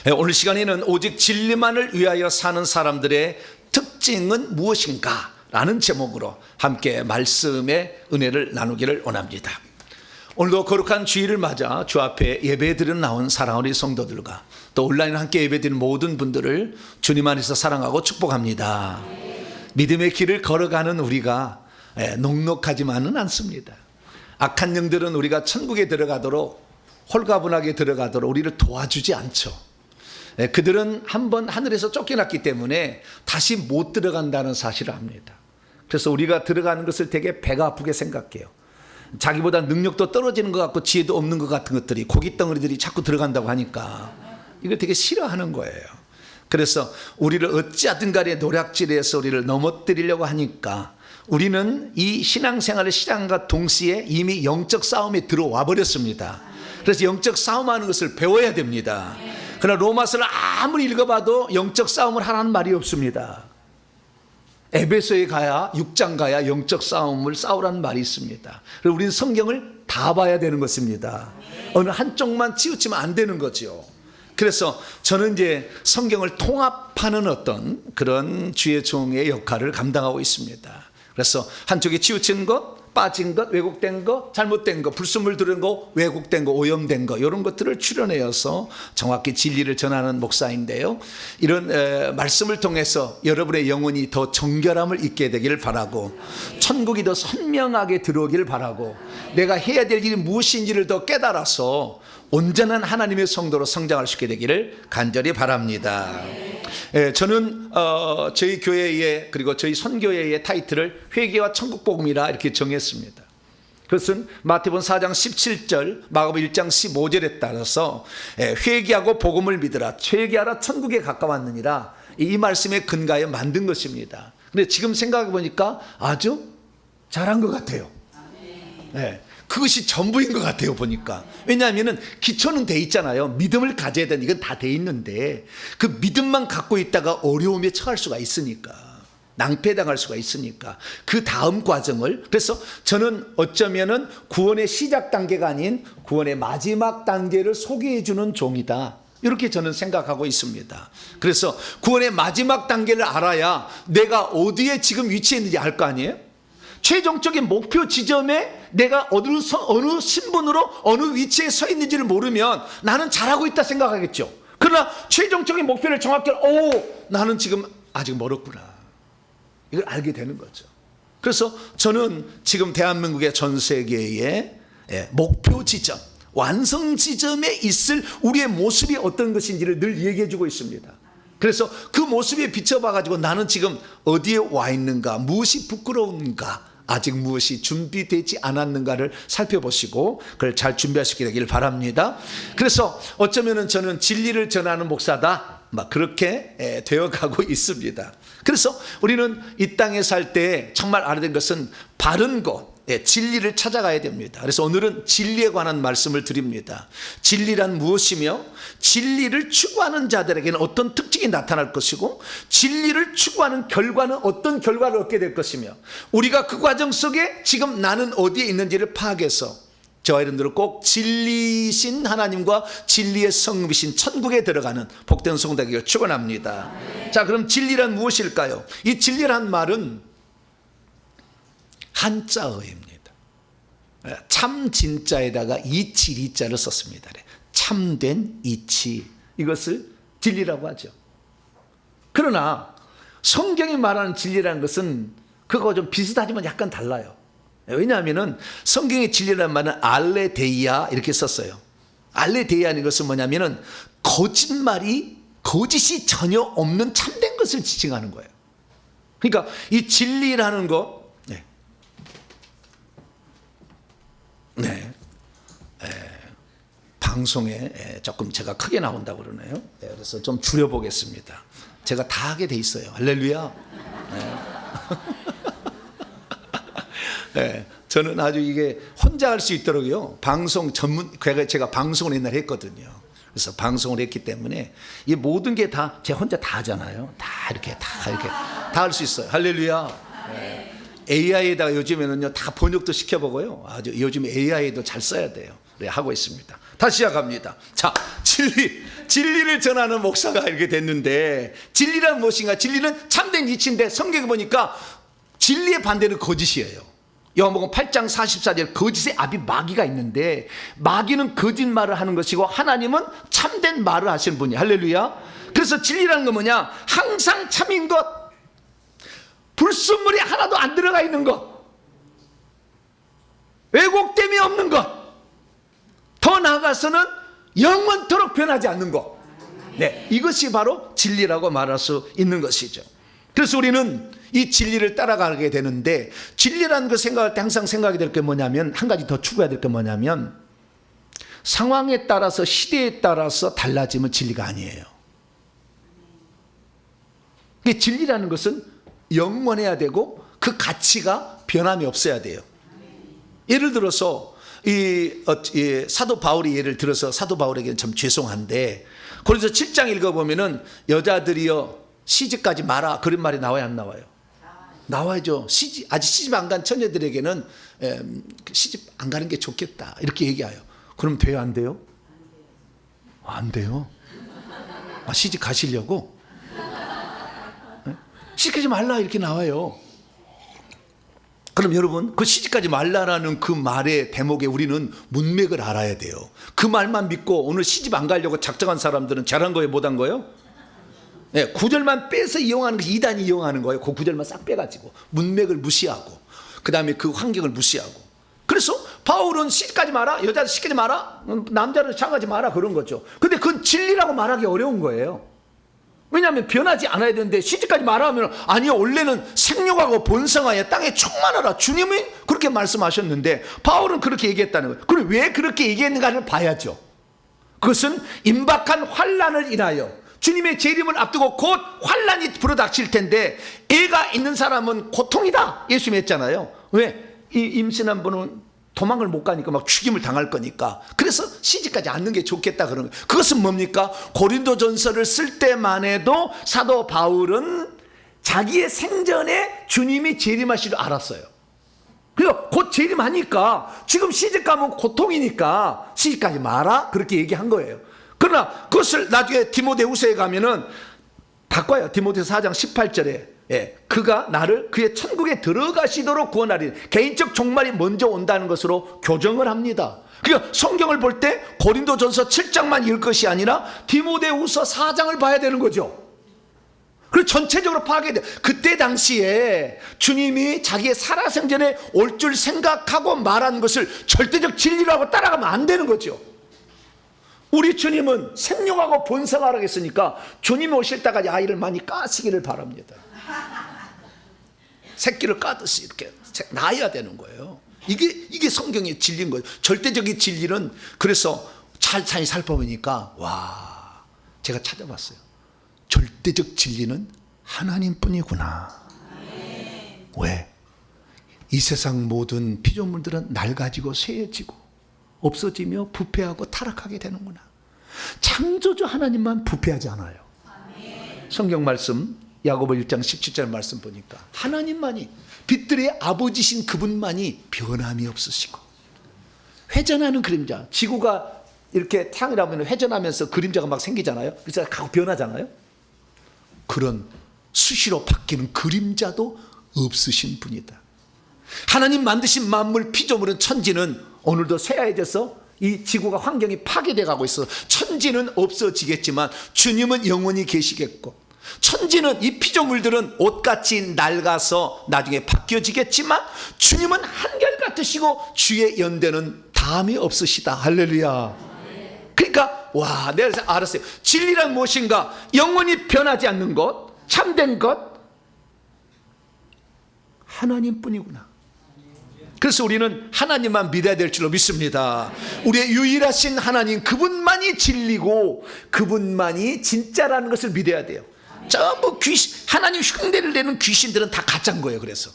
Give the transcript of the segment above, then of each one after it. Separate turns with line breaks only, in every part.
오늘 시간에는 오직 진리만을 위하여 사는 사람들의 특징은 무엇인가? 라는 제목으로 함께 말씀의 은혜를 나누기를 원합니다. 오늘도 거룩한 주일을 맞아 주 앞에 예배드려 나온 사랑하는 성도들과 또 온라인 함께 예배드리는 모든 분들을 주님 안에서 사랑하고 축복합니다. 믿음의 길을 걸어가는 우리가 녹록하지만은 않습니다. 악한 영들은 우리가 천국에 들어가도록 홀가분하게 들어가도록 우리를 도와주지 않죠. 그들은 한번 하늘에서 쫓겨났기 때문에 다시 못 들어간다는 사실을 압니다. 그래서 우리가 들어가는 것을 되게 배가 아프게 생각해요. 자기보다 능력도 떨어지는 것 같고 지혜도 없는 것 같은 것들이 고깃덩어리들이 자꾸 들어간다고 하니까 이걸 되게 싫어하는 거예요. 그래서 우리를 어찌하든 간에 노략질해서 우리를 넘어뜨리려고 하니까 우리는 이 신앙생활의 시작과 동시에 이미 영적 싸움에 들어와 버렸습니다. 그래서 영적 싸움하는 것을 배워야 됩니다. 그러나 로마서를 아무리 읽어봐도 영적 싸움을 하라는 말이 없습니다. 에베소에 가야 6장 가야 영적 싸움을 싸우라는 말이 있습니다. 그래서 우리는 성경을 다 봐야 되는 것입니다. 어느 한쪽만 치우치면 안 되는 거죠. 그래서 저는 이제 성경을 통합하는 어떤 그런 주의 종의 역할을 감당하고 있습니다. 그래서 한쪽에 치우친 것, 빠진 것, 왜곡된 것, 잘못된 것, 불순물 들은 것, 왜곡된 것, 오염된 것 이런 것들을 추려내어서 정확히 진리를 전하는 목사인데요. 이런 말씀을 통해서 여러분의 영혼이 더 정결함을 잊게 되기를 바라고 천국이 더 선명하게 들어오기를 바라고 내가 해야 될 일이 무엇인지를 더 깨달아서 온전한 하나님의 성도로 성장할 수 있게 되기를 간절히 바랍니다. 저는 저희 교회의 그리고 저희 선교회의 타이틀을 회개와 천국복음이라 이렇게 정했습니다. 그것은 마태복음 4장 17절, 마가복음 1장 15절에 따라서 회개하고 복음을 믿으라, 회개하라 천국에 가까웠느니라, 이 말씀에 근거하여 만든 것입니다. 그런데 지금 생각해 보니까 아주 잘한 것 같아요. 네. 그것이 전부인 것 같아요 보니까. 왜냐하면 기초는 돼 있잖아요. 믿음을 가져야 되는 이건 다 돼 있는데 그 믿음만 갖고 있다가 어려움에 처할 수가 있으니까, 낭패당할 수가 있으니까 그 다음 과정을, 그래서 저는 어쩌면은 구원의 시작 단계가 아닌 구원의 마지막 단계를 소개해 주는 종이다, 이렇게 저는 생각하고 있습니다. 그래서 구원의 마지막 단계를 알아야 내가 어디에 지금 위치해 있는지 알 거 아니에요. 최종적인 목표 지점에 내가 어느 신분으로 어느 위치에 서 있는지를 모르면 나는 잘하고 있다 생각하겠죠. 그러나 최종적인 목표를 정확히 나는 지금 아직 멀었구나, 이걸 알게 되는 거죠. 그래서 저는 지금 대한민국의 전 세계의 목표 지점, 완성 지점에 있을 우리의 모습이 어떤 것인지를 늘 얘기해 주고 있습니다. 그래서 그 모습에 비춰봐 가지고 나는 지금 어디에 와 있는가, 무엇이 부끄러운가, 아직 무엇이 준비되지 않았는가를 살펴보시고 그걸 잘 준비하시게 되길 바랍니다. 그래서 어쩌면은 저는 진리를 전하는 목사다, 막 그렇게 되어가고 있습니다. 그래서 우리는 이 땅에 살 때 정말 알아야 될 것은 바른 것, 진리를 찾아가야 됩니다. 그래서 오늘은 진리에 관한 말씀을 드립니다. 진리란 무엇이며 진리를 추구하는 자들에게는 어떤 특징이 나타날 것이고 진리를 추구하는 결과는 어떤 결과를 얻게 될 것이며 우리가 그 과정 속에 지금 나는 어디에 있는지를 파악해서 저와 여러분들은 꼭 진리신 하나님과 진리의 성읍이신 천국에 들어가는 복된 성도 되기를 축원합니다. 자, 그럼 진리란 무엇일까요? 이 진리란 말은 한자어입니다. 참 진자에다가 이치 리자를 썼습니다. 참된 이치, 이것을 진리라고 하죠. 그러나 성경이 말하는 진리라는 것은 그거 좀 비슷하지만 약간 달라요. 왜냐하면 성경의 진리라는 말은 알레데이아 이렇게 썼어요. 알레데이아는 것은 뭐냐면 거짓이 전혀 없는 참된 것을 지칭하는 거예요. 그러니까 이 진리라는 것, 방송에 조금 제가 크게 나온다고 그러네요. 그래서 좀 줄여보겠습니다. 제가 다 하게 돼 있어요. 할렐루야. 저는 아주 이게 혼자 할 수 있도록요, 방송 전문, 제가 방송을 옛날에 했거든요. 그래서 방송을 했기 때문에 이 모든 게 다 제 혼자 다 하잖아요. 다 이렇게 다 할 수 있어요. 할렐루야. AI에다가 요즘에는요 다 번역도 시켜보고요. 아주 요즘 AI도 잘 써야 돼요. 네, 하고 있습니다. 다시 시작합니다. 자, 진리를 전하는 목사가 이렇게 됐는데, 진리란 무엇인가? 진리는 참된 이치인데, 성경에 보니까 진리의 반대는 거짓이에요. 요한복음 8장 44절, 거짓의 아비 마귀가 있는데, 마귀는 거짓말을 하는 것이고 하나님은 참된 말을 하시는 분이. 할렐루야. 그래서 진리라는 건 뭐냐? 항상 참인 것, 불순물이 하나도 안 들어가 있는 것, 왜곡됨이 없는 것, 더 나아가서는 영원토록 변하지 않는 것. 네, 이것이 바로 진리라고 말할 수 있는 것이죠. 그래서 우리는 이 진리를 따라가게 되는데, 진리라는 걸 생각할 때 항상 생각이 될 게 뭐냐면, 한 가지 더 추가해야 될 게 뭐냐면, 상황에 따라서 시대에 따라서 달라지면 진리가 아니에요. 진리라는 것은 영원해야 되고 그 가치가 변함이 없어야 돼요. 예를 들어서 이 사도 바울이 예를 들어서, 사도 바울에게는 참 죄송한데, 그래서 7장 읽어보면은 여자들이여 시집가지 마라, 그런 말이 나와요, 안 나와요? 나와야죠. 아직 시집 안 간 처녀들에게는 시집 안 가는 게 좋겠다, 이렇게 얘기해요. 그럼 돼요, 안 돼요? 안 돼요. 시집 가시려고? 시집가지 말라 이렇게 나와요. 그럼 여러분, 그 시집가지 말라라는 그 말의 대목에 우리는 문맥을 알아야 돼요. 그 말만 믿고 오늘 시집 안 가려고 작정한 사람들은 잘한 거예요, 못한 거예요? 네, 구절만 빼서 이용하는 것이 이단이 이용하는 거예요. 그 구절만 싹 빼가지고 문맥을 무시하고, 그 다음에 그 환경을 무시하고. 그래서 바울은 시집가지 마라, 여자들 시키지 마라, 남자를 장하지 마라, 그런 거죠. 근데 그건 진리라고 말하기 어려운 거예요. 왜냐하면 변하지 않아야 되는데, 시집까지 말하면 아니요, 원래는 생육하고 번성하여 땅에 충만하라, 주님이 그렇게 말씀하셨는데 바울은 그렇게 얘기했다는 거예요. 그럼 왜 그렇게 얘기했는가를 봐야죠. 그것은 임박한 환난을 인하여, 주님의 재림을 앞두고 곧 환난이 불어닥칠 텐데, 애가 있는 사람은 고통이다, 예수님이 했잖아요. 왜? 이 임신한 분은 도망을 못 가니까 막 죽임을 당할 거니까, 그래서 시집가지 않는 게 좋겠다, 그런 거예요. 그것은 뭡니까? 고린도전서를 쓸 때만 해도 사도 바울은 자기의 생전에 주님이 재림하실 줄 알았어요. 그래서 곧 재림하니까 지금 시집가면 고통이니까 시집가지 마라, 그렇게 얘기한 거예요. 그러나 그것을 나중에 디모데후서에 가면은 바꿔요. 디모데후서 4장 18절에 그가 나를 그의 천국에 들어가시도록 구원하리니, 개인적 종말이 먼저 온다는 것으로 교정을 합니다. 그러니까 성경을 볼 때 고린도전서 7장만 읽을 것이 아니라 디모데후서 4장을 봐야 되는 거죠. 그리고 전체적으로 파악해야 돼요. 그때 당시에 주님이 자기의 살아생전에 올 줄 생각하고 말한 것을 절대적 진리라고 따라가면 안 되는 거죠. 우리 주님은 생육하고 번성하라고 했으니까 주님이 오실 때까지 아이를 많이 까시기를 바랍니다. 새끼를 까듯이 이렇게 낳아야 되는 거예요. 이게 성경의 진리인 거예요. 절대적인 진리는, 그래서 잘 살펴보니까, 와, 제가 찾아봤어요. 절대적 진리는 하나님뿐이구나. 왜? 이 세상 모든 피조물들은 낡아지고 쇠해지고 없어지며 부패하고 타락하게 되는구나. 창조주 하나님만 부패하지 않아요. 성경 말씀 야고보 1장 17절 말씀 보니까 하나님만이, 빛들의 아버지신 그분만이 변함이 없으시고, 회전하는 그림자, 지구가 이렇게 태양이라면 회전하면서 그림자가 막 생기잖아요. 그래서 가고 변하잖아요. 그런 수시로 바뀌는 그림자도 없으신 분이다. 하나님 만드신 만물 피조물은, 천지는 오늘도 쇠하해져서 이 지구가 환경이 파괴돼 가고 있어. 천지는 없어지겠지만 주님은 영원히 계시겠고, 천지는, 이 피조물들은 옷같이 낡아서 나중에 바뀌어지겠지만 주님은 한결같으시고 주의 연대는 다함이 없으시다. 할렐루야. 그러니까 와, 내가 알았어요. 진리란 무엇인가? 영원히 변하지 않는 것, 참된 것, 하나님뿐이구나. 그래서 우리는 하나님만 믿어야 될 줄로 믿습니다. 우리의 유일하신 하나님, 그분만이 진리고 그분만이 진짜라는 것을 믿어야 돼요. 전부 귀신, 하나님 흉내를 내는 귀신들은 다 가짜인 거예요. 그래서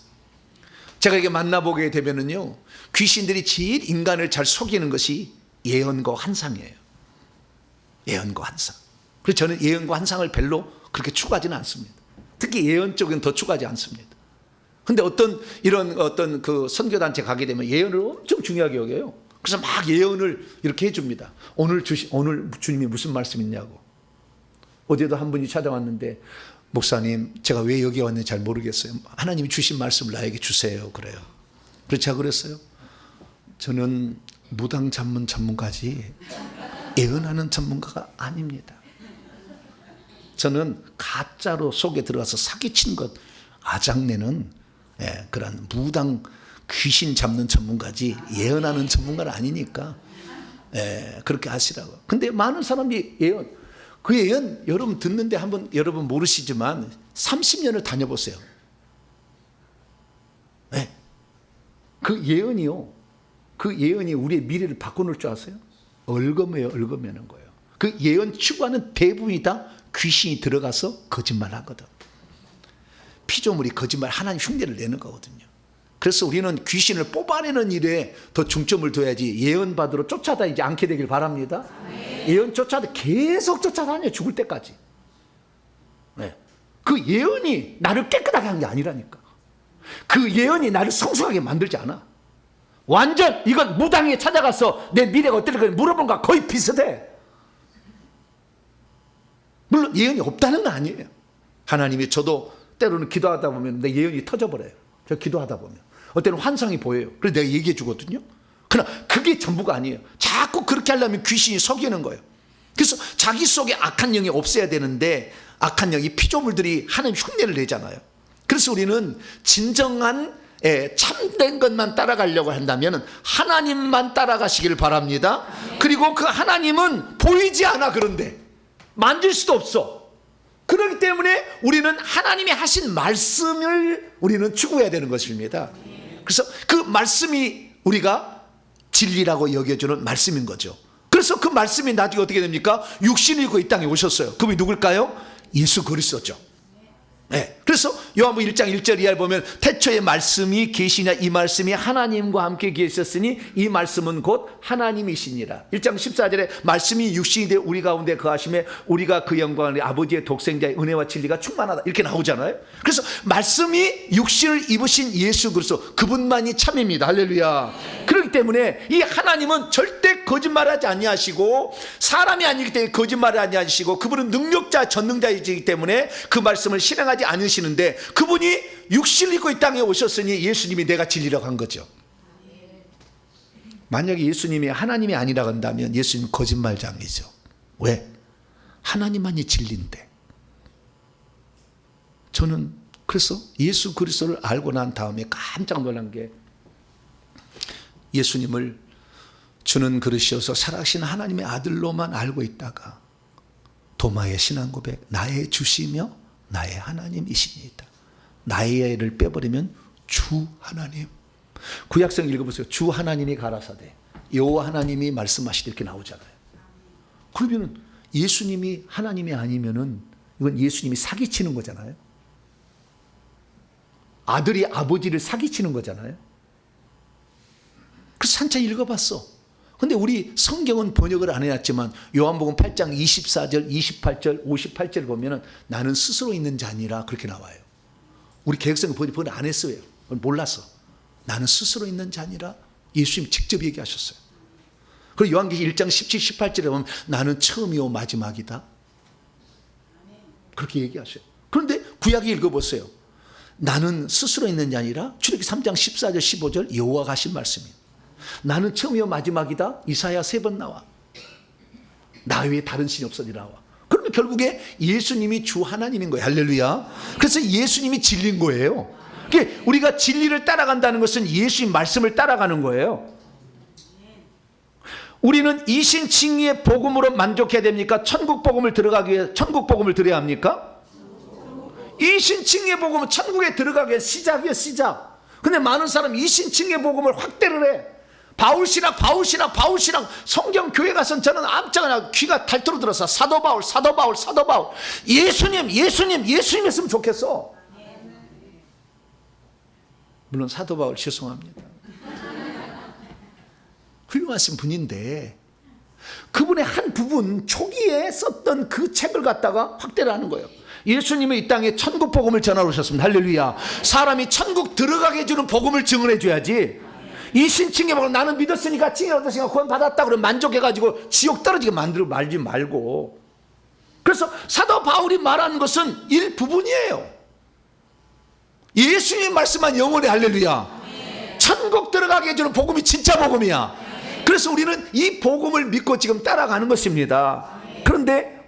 제가 이게 만나보게 되면은요, 귀신들이 제일 인간을 잘 속이는 것이 예언과 환상이에요. 예언과 환상. 그래서 저는 예언과 환상을 별로 그렇게 추구하지는 않습니다. 특히 예언 쪽은 더 추구하지 않습니다. 근데 이런 어떤 그 선교단체 가게 되면 예언을 엄청 중요하게 여겨요. 그래서 막 예언을 이렇게 해줍니다. 오늘 주님이 무슨 말씀 있냐고. 어제도 한 분이 찾아왔는데, 목사님, 제가 왜 여기 왔는지 잘 모르겠어요. 하나님이 주신 말씀을 나에게 주세요. 그래요. 그래서 제가 그랬어요. 저는 무당 전문가지 예언하는 전문가가 아닙니다. 저는 가짜로 속에 들어가서 사기친 것 아작내는 그런 무당 귀신 잡는 전문가지 예언하는 전문가는 아니니까 그렇게 하시라고. 근데 많은 사람들이 그 예언 여러분 듣는데 한번 여러분 모르시지만 30년을 다녀보세요. 그 예언이 우리의 미래를 바꿔놓을 줄 아세요? 얽어매는 거예요. 그 예언 추구하는 대부분이 다 귀신이 들어가서 거짓말 하거든. 피조물이 거짓말, 하나님 흉내를 내는 거거든요. 그래서 우리는 귀신을 뽑아내는 일에 더 중점을 둬야지 예언 받으러 쫓아다니지 않게 되길 바랍니다. 예언 계속 쫓아다녀, 죽을 때까지. 그 예언이 나를 깨끗하게 한 게 아니라니까. 그 예언이 나를 성숙하게 만들지 않아. 완전 이건 무당에 찾아가서 내 미래가 어떨까 물어본 거와 거의 비슷해. 물론 예언이 없다는 건 아니에요. 하나님이, 저도 때로는 기도하다 보면 내 예언이 터져버려요. 저 기도하다 보면 어때는 환상이 보여요. 그래서 내가 얘기해 주거든요. 그러나 그게 전부가 아니에요. 자꾸 그렇게 하려면 귀신이 속이는 거예요. 그래서 자기 속에 악한 영이 없어야 되는데 악한 영이, 피조물들이 하나님 흉내를 내잖아요. 그래서 우리는 진정한 참된 것만 따라가려고 한다면 하나님만 따라가시길 바랍니다. 그리고 그 하나님은 보이지 않아. 그런데 만질 수도 없어. 그렇기 때문에 우리는 하나님이 하신 말씀을 우리는 추구해야 되는 것입니다. 그래서 그 말씀이 우리가 진리라고 여겨주는 말씀인 거죠. 그래서 그 말씀이 나중에 어떻게 됩니까? 육신을 입고 이 땅에 오셨어요. 그분이 누굴까요? 예수 그리스도죠. 그래서 요한복음 1장 1절 이하를 보면 태초에 말씀이 계시냐, 이 말씀이 하나님과 함께 계셨으니 이 말씀은 곧 하나님이시니라. 1장 14절에 말씀이 육신이 되어 우리 가운데 거하심에 우리가 그 영광을 아버지의 독생자의 은혜와 진리가 충만하다, 이렇게 나오잖아요. 그래서 말씀이 육신을 입으신 예수 그리스도, 그분만이 참입니다. 할렐루야. 그렇기 때문에 이 하나님은 절대 거짓말하지 아니하시고 사람이 아니기 때문에 거짓말을 아니하시고, 그분은 능력자 전능자이기 때문에 그 말씀을 실행하지 않으시는데, 그분이 육신을 입고 이 땅에 오셨으니 예수님이 내가 진리라고 한 거죠. 만약에 예수님이 하나님이 아니라고 한다면 예수님 거짓말장이죠. 왜? 하나님만이 진리인데. 저는 그래서 예수 그리스도를 알고 난 다음에 깜짝 놀란 게, 예수님을 주는 그릇이어서 살아계신 하나님의 아들로만 알고 있다가 도마의 신앙 고백, 나의 주시며 나의 하나님이십니다. 나의를 빼버리면 주 하나님. 구약성 읽어보세요. 주 하나님이 가라사대 여호와 하나님이 말씀하시되, 이렇게 나오잖아요. 그러면 예수님이 하나님이 아니면은 이건 예수님이 사기치는 거잖아요. 아들이 아버지를 사기치는 거잖아요. 그래서 천천히 읽어봤어. 근데 우리 성경은 번역을 안 해놨지만 요한복음 8장 24절, 28절, 58절 보면은 나는 스스로 있는 자 아니라, 그렇게 나와요. 우리 개혁성은 번역 안 했어요. 몰라서. 나는 스스로 있는 자 아니라 예수님 직접 얘기하셨어요. 그리고 요한계시 1장 17, 18절에 보면 나는 처음이요 마지막이다, 그렇게 얘기하셔요. 그런데 구약에 읽어보세요. 나는 스스로 있는 자 아니라 출애굽기 3장 14절, 15절 여호와가 하신 말씀이에요. 나는 처음이요 마지막이다, 이사야 3번 나와. 나 외에 다른 신이 없으니 나와. 그러면 결국에 예수님이 주 하나님인 거예요. 할렐루야. 그래서 예수님이 진리인 거예요. 그러니까 우리가 진리를 따라간다는 것은 예수님 말씀을 따라가는 거예요. 우리는 이신칭의의 복음으로 만족해야 됩니까? 천국 복음을 들어가기 위해 천국 복음을 들어야 합니까? 이신칭의의 복음은 천국에 들어가기 위해 시작이에요, 시작. 근데 많은 사람이 이신칭의의 복음을 확대를 해. 바울신학 성경 교회 가서는 저는 암짝이나 귀가 닳도록 들어서 사도 바울 예수님 했으면 좋겠어. 물론 사도 바울 죄송합니다. 훌륭하신 분인데 그분의 한 부분 초기에 썼던 그 책을 갖다가 확대를 하는 거예요. 예수님이 이 땅에 천국 복음을 전하러 오셨습니다. 할렐루야. 사람이 천국 들어가게 해주는 복음을 증언해 줘야지, 이 신칭에 보고 나는 믿었으니까 칭에 얻었으니까 구원 받았다 그러면 만족해가지고 지옥 떨어지게 만들어 말지 말고. 그래서 사도 바울이 말하는 것은 일부분이에요. 예수님 말씀만 영원히. 할렐루야. 천국 들어가게 해주는 복음이 진짜 복음이야. 그래서 우리는 이 복음을 믿고 지금 따라가는 것입니다. 그런데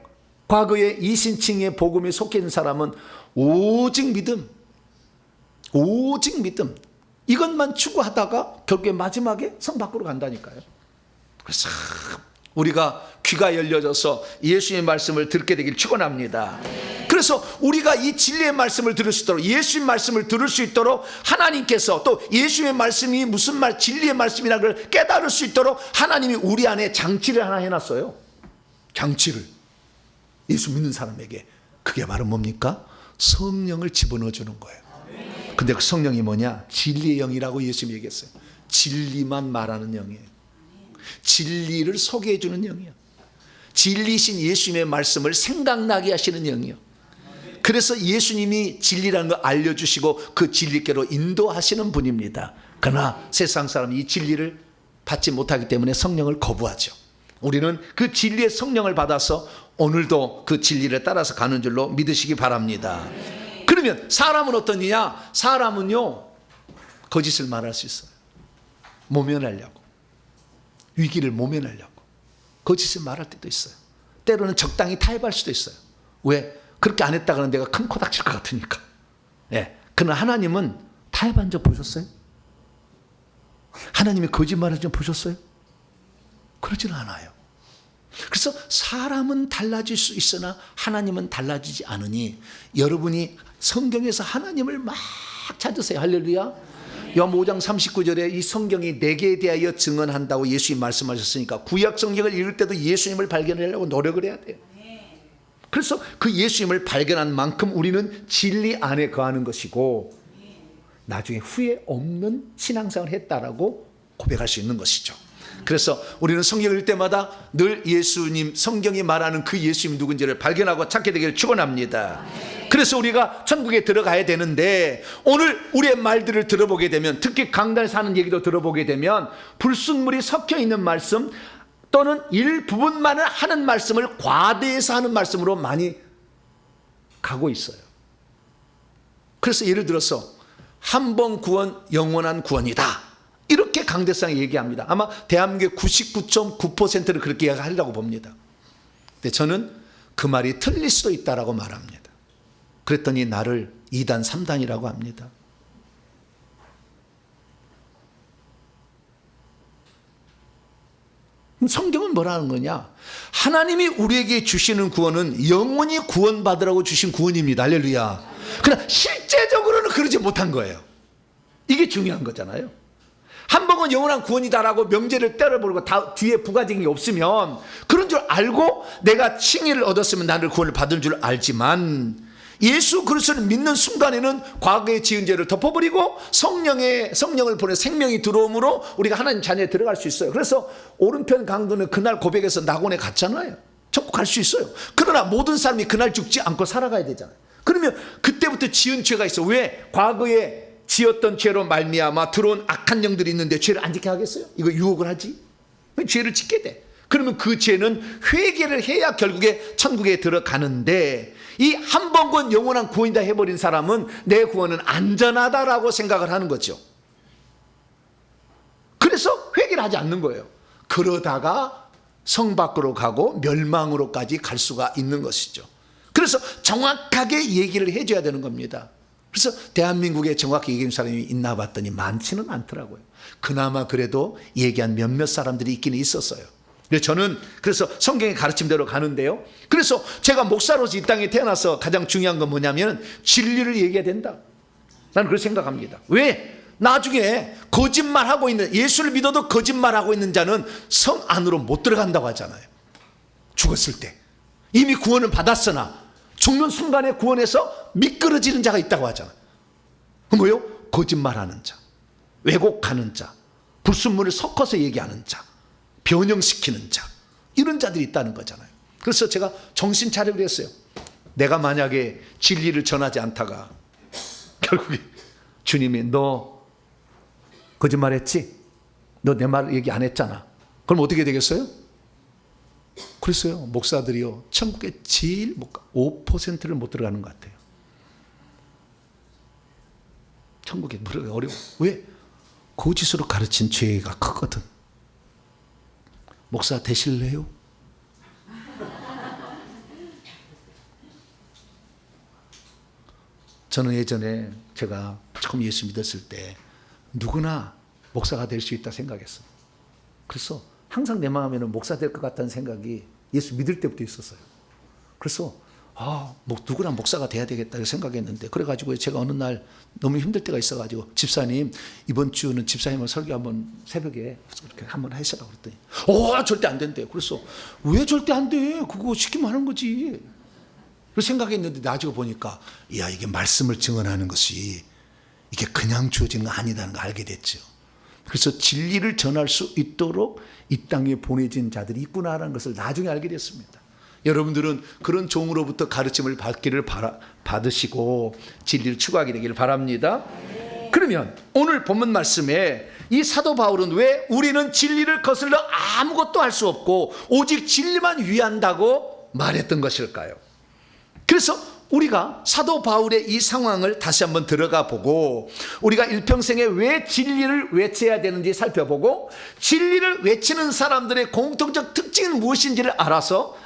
과거에 이신칭의 복음에 속해 있는 사람은 오직 믿음, 오직 믿음, 이것만 추구하다가 결국에 마지막에 성 밖으로 간다니까요. 그래서 우리가 귀가 열려져서 예수의 말씀을 듣게 되길 축원합니다. 그래서 우리가 이 진리의 말씀을 들을 수 있도록, 예수의 말씀을 들을 수 있도록 하나님께서, 또 예수의 말씀이 무슨 말, 진리의 말씀이라는 걸 깨달을 수 있도록 하나님이 우리 안에 장치를 하나 해놨어요. 장치를. 예수 믿는 사람에게. 그게 바로 뭡니까? 성령을 집어넣어 주는 거예요. 근데 그 성령이 뭐냐? 진리의 영이라고 예수님이 얘기했어요. 진리만 말하는 영이에요. 진리를 소개해 주는 영이에요. 진리신 예수님의 말씀을 생각나게 하시는 영이요. 그래서 예수님이 진리라는 걸 알려주시고 그 진리께로 인도하시는 분입니다. 그러나 세상 사람이 이 진리를 받지 못하기 때문에 성령을 거부하죠. 우리는 그 진리의 성령을 받아서 오늘도 그 진리를 따라서 가는 줄로 믿으시기 바랍니다. 그러면 사람은 어떠냐? 사람은요, 거짓을 말할 수 있어요. 모면하려고, 위기를 모면하려고 거짓을 말할 때도 있어요. 때로는 적당히 타협할 수도 있어요. 왜? 그렇게 안 했다가는 내가 큰 코 다칠 것 같으니까. 예. 그러나 하나님은 타협한 적 보셨어요? 하나님이 거짓말한 적 보셨어요? 그러지는 않아요. 그래서 사람은 달라질 수 있으나 하나님은 달라지지 않으니 여러분이 성경에서 하나님을 막 찾으세요. 할렐루야. 요한복음 5장 39절에 이 성경이 내게 대하여 증언한다고 예수님이 말씀하셨으니까 구약 성경을 읽을 때도 예수님을 발견하려고 노력을 해야 돼요. 그래서 그 예수님을 발견한 만큼 우리는 진리 안에 거하는 것이고 나중에 후회 없는 신앙생활을 했다라고 고백할 수 있는 것이죠. 그래서 우리는 성경을 읽을 때마다 늘 예수님, 성경이 말하는 그 예수님이 누군지를 발견하고 찾게 되기를 축원합니다. 그래서 우리가 천국에 들어가야 되는데 오늘 우리의 말들을 들어보게 되면, 특히 강단에서 하는 얘기도 들어보게 되면 불순물이 섞여 있는 말씀 또는 일부분만을 하는 말씀을 과대해서 하는 말씀으로 많이 가고 있어요. 그래서 예를 들어서 한 번 구원 영원한 구원이다, 이렇게 강대상에 얘기합니다. 아마 대한민국의 99.9%를 그렇게 이야기하리라고 봅니다. 근데 저는 그 말이 틀릴 수도 있다라고 말합니다. 그랬더니 나를 2단 3단이라고 합니다. 성경은 뭐라는 거냐? 하나님이 우리에게 주시는 구원은 영원히 구원받으라고 주신 구원입니다. 할렐루야. 그러나 실제적으로는 그러지 못한 거예요. 이게 중요한 거잖아요. 한 번은 영원한 구원이다라고 명제를 때려버리고 뒤에 부가적인 게 없으면 그런 줄 알고 내가 칭의를 얻었으면 나를 구원을 받은 줄 알지만, 예수 그리스도를 믿는 순간에는 과거의 지은 죄를 덮어버리고 성령을 보내 생명이 들어옴으로 우리가 하나님 자녀에 들어갈 수 있어요. 그래서 오른편 강도는 그날 고백해서 낙원에 갔잖아요. 천국 갈 수 있어요. 그러나 모든 사람이 그날 죽지 않고 살아가야 되잖아요. 그러면 그때부터 지은 죄가 있어. 왜? 과거에 지었던 죄로 말미암아 들어온 악한 영들이 있는데 죄를 안 지게 하겠어요? 이거 유혹을 하지? 죄를 짓게 돼. 그러면 그 죄는 회개를 해야 결국에 천국에 들어가는데, 이 한 번 구원 영원한 구원이다 해버린 사람은 내 구원은 안전하다라고 생각을 하는 거죠. 그래서 회개를 하지 않는 거예요. 그러다가 성 밖으로 가고 멸망으로까지 갈 수가 있는 것이죠. 그래서 정확하게 얘기를 해줘야 되는 겁니다. 그래서 대한민국에 정확히 얘기하는 사람이 있나 봤더니 많지는 않더라고요. 그나마 그래도 얘기한 몇몇 사람들이 있기는 있었어요. 저는 그래서 성경의 가르침대로 가는데요. 그래서 제가 목사로서 이 땅에 태어나서 가장 중요한 건 뭐냐면 진리를 얘기해야 된다. 나는 그렇게 생각합니다. 왜? 나중에 거짓말하고 있는, 예수를 믿어도 거짓말하고 있는 자는 성 안으로 못 들어간다고 하잖아요. 죽었을 때 이미 구원을 받았으나 죽는 순간에 구원에서 미끄러지는 자가 있다고 하잖아요. 뭐요? 거짓말하는 자, 왜곡하는 자, 불순물을 섞어서 얘기하는 자, 변형시키는 자, 이런 자들이 있다는 거잖아요. 그래서 제가 정신 차리기로 했어요. 내가 만약에 진리를 전하지 않다가 결국에 주님이 너 거짓말했지? 너 내 말 얘기 안 했잖아. 그럼 어떻게 되겠어요? 그랬어요. 목사들이요, 천국에 제일 5%를 못 들어가는 것 같아요. 천국에 들어가기 어려워. 왜? 거짓으로 가르친 죄가 크거든. 목사 되실래요? 저는 예전에 제가 처음 예수 믿었을 때 누구나 목사가 될 수 있다 생각했어. 그래서 항상 내 마음에는 목사 될 것 같다는 생각이 예수 믿을 때부터 있었어요. 그래서 누구나 목사가 돼야 되겠다 생각했는데, 그래가지고 제가 어느 날 너무 힘들 때가 있어가지고 집사님 이번 주는 집사님을 설교 한번 새벽에 그렇게 한번 하시라고 그랬더니 절대 안 된대. 그래서 왜 절대 안 돼? 그거 시키면 하는 거지. 그래서 생각했는데 나중에 보니까 이게 말씀을 증언하는 것이 이게 그냥 주어진 거 아니다는 걸 알게 됐죠. 그래서 진리를 전할 수 있도록 이 땅에 보내진 자들이 있구나라는 것을 나중에 알게 됐습니다. 여러분들은 그런 종으로부터 가르침을 받으시고 진리를 추구하게 되기를 바랍니다. 그러면 오늘 본문 말씀에 이 사도 바울은 왜 우리는 진리를 거슬러 아무것도 할 수 없고 오직 진리만 위한다고 말했던 것일까요? 그래서 우리가 사도 바울의 이 상황을 다시 한번 들어가 보고 우리가 일평생에 왜 진리를 외쳐야 되는지 살펴보고 진리를 외치는 사람들의 공통적 특징은 무엇인지를 알아서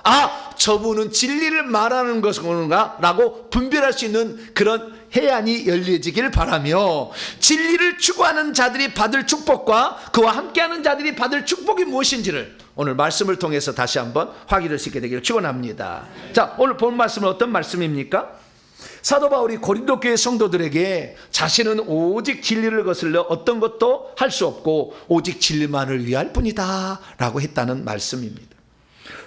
저분은 진리를 말하는 것인가 라고 분별할 수 있는 그런 해안이 열려지길 바라며, 진리를 추구하는 자들이 받을 축복과 그와 함께하는 자들이 받을 축복이 무엇인지를 오늘 말씀을 통해서 다시 한번 확인할 수 있게 되기를 축원합니다. 자, 오늘 본 말씀은 어떤 말씀입니까? 사도 바울이 고린도 교회 성도들에게 자신은 오직 진리를 거슬러 어떤 것도 할 수 없고 오직 진리만을 위할 뿐이다 라고 했다는 말씀입니다.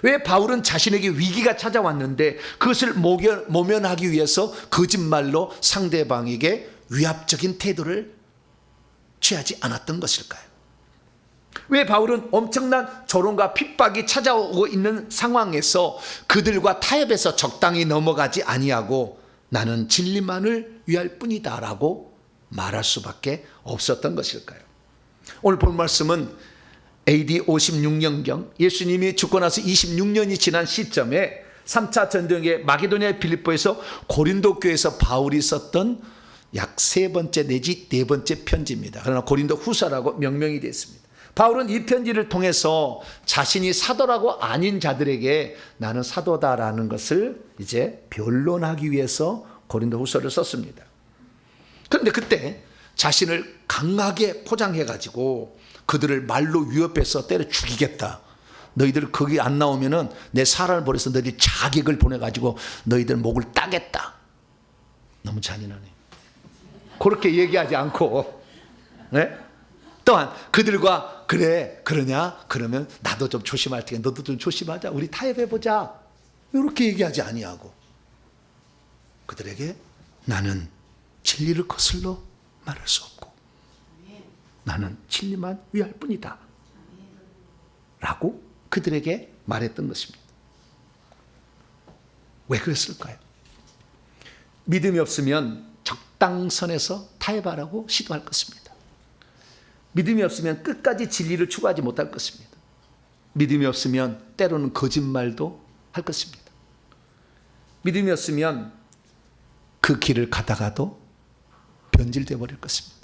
왜 바울은 자신에게 위기가 찾아왔는데 그것을 모면하기 위해서 거짓말로 상대방에게 위압적인 태도를 취하지 않았던 것일까요? 왜 바울은 엄청난 조롱과 핍박이 찾아오고 있는 상황에서 그들과 타협해서 적당히 넘어가지 아니하고 나는 진리만을 위할 뿐이다 라고 말할 수밖에 없었던 것일까요? 오늘 본 말씀은 AD 56년경 예수님이 죽고 나서 26년이 지난 시점에 3차 전쟁의 마게도니아 빌립보에서 고린도 교회에서 바울이 썼던 약 3번째 내지 4번째 편지입니다. 그러나 고린도 후서라고 명명이 되어 있습니다. 바울은 이 편지를 통해서 자신이 사도라고 아닌 자들에게 나는 사도다라는 것을 이제 변론하기 위해서 고린도 후서를 썼습니다. 그런데 그때 자신을 강하게 포장해가지고 그들을 말로 위협해서 때려 죽이겠다. 너희들 거기 안 나오면은 내 사람을 보내서 너희들 자객을 보내가지고 너희들 목을 따겠다. 너무 잔인하네. 그렇게 얘기하지 않고, 네? 또한 그들과 그러냐? 그러면 나도 좀 조심할 테니까 너도 좀 조심하자. 우리 타협해보자. 이렇게 얘기하지 아니하고 그들에게 나는 진리를 거슬러 말할 수 없고 나는 진리만 위할 뿐이다 라고 그들에게 말했던 것입니다. 왜 그랬을까요? 믿음이 없으면 적당선에서 타협하라고 시도할 것입니다. 믿음이 없으면 끝까지 진리를 추구하지 못할 것입니다. 믿음이 없으면 때로는 거짓말도 할 것입니다. 믿음이 없으면 그 길을 가다가도 변질되어 버릴 것입니다.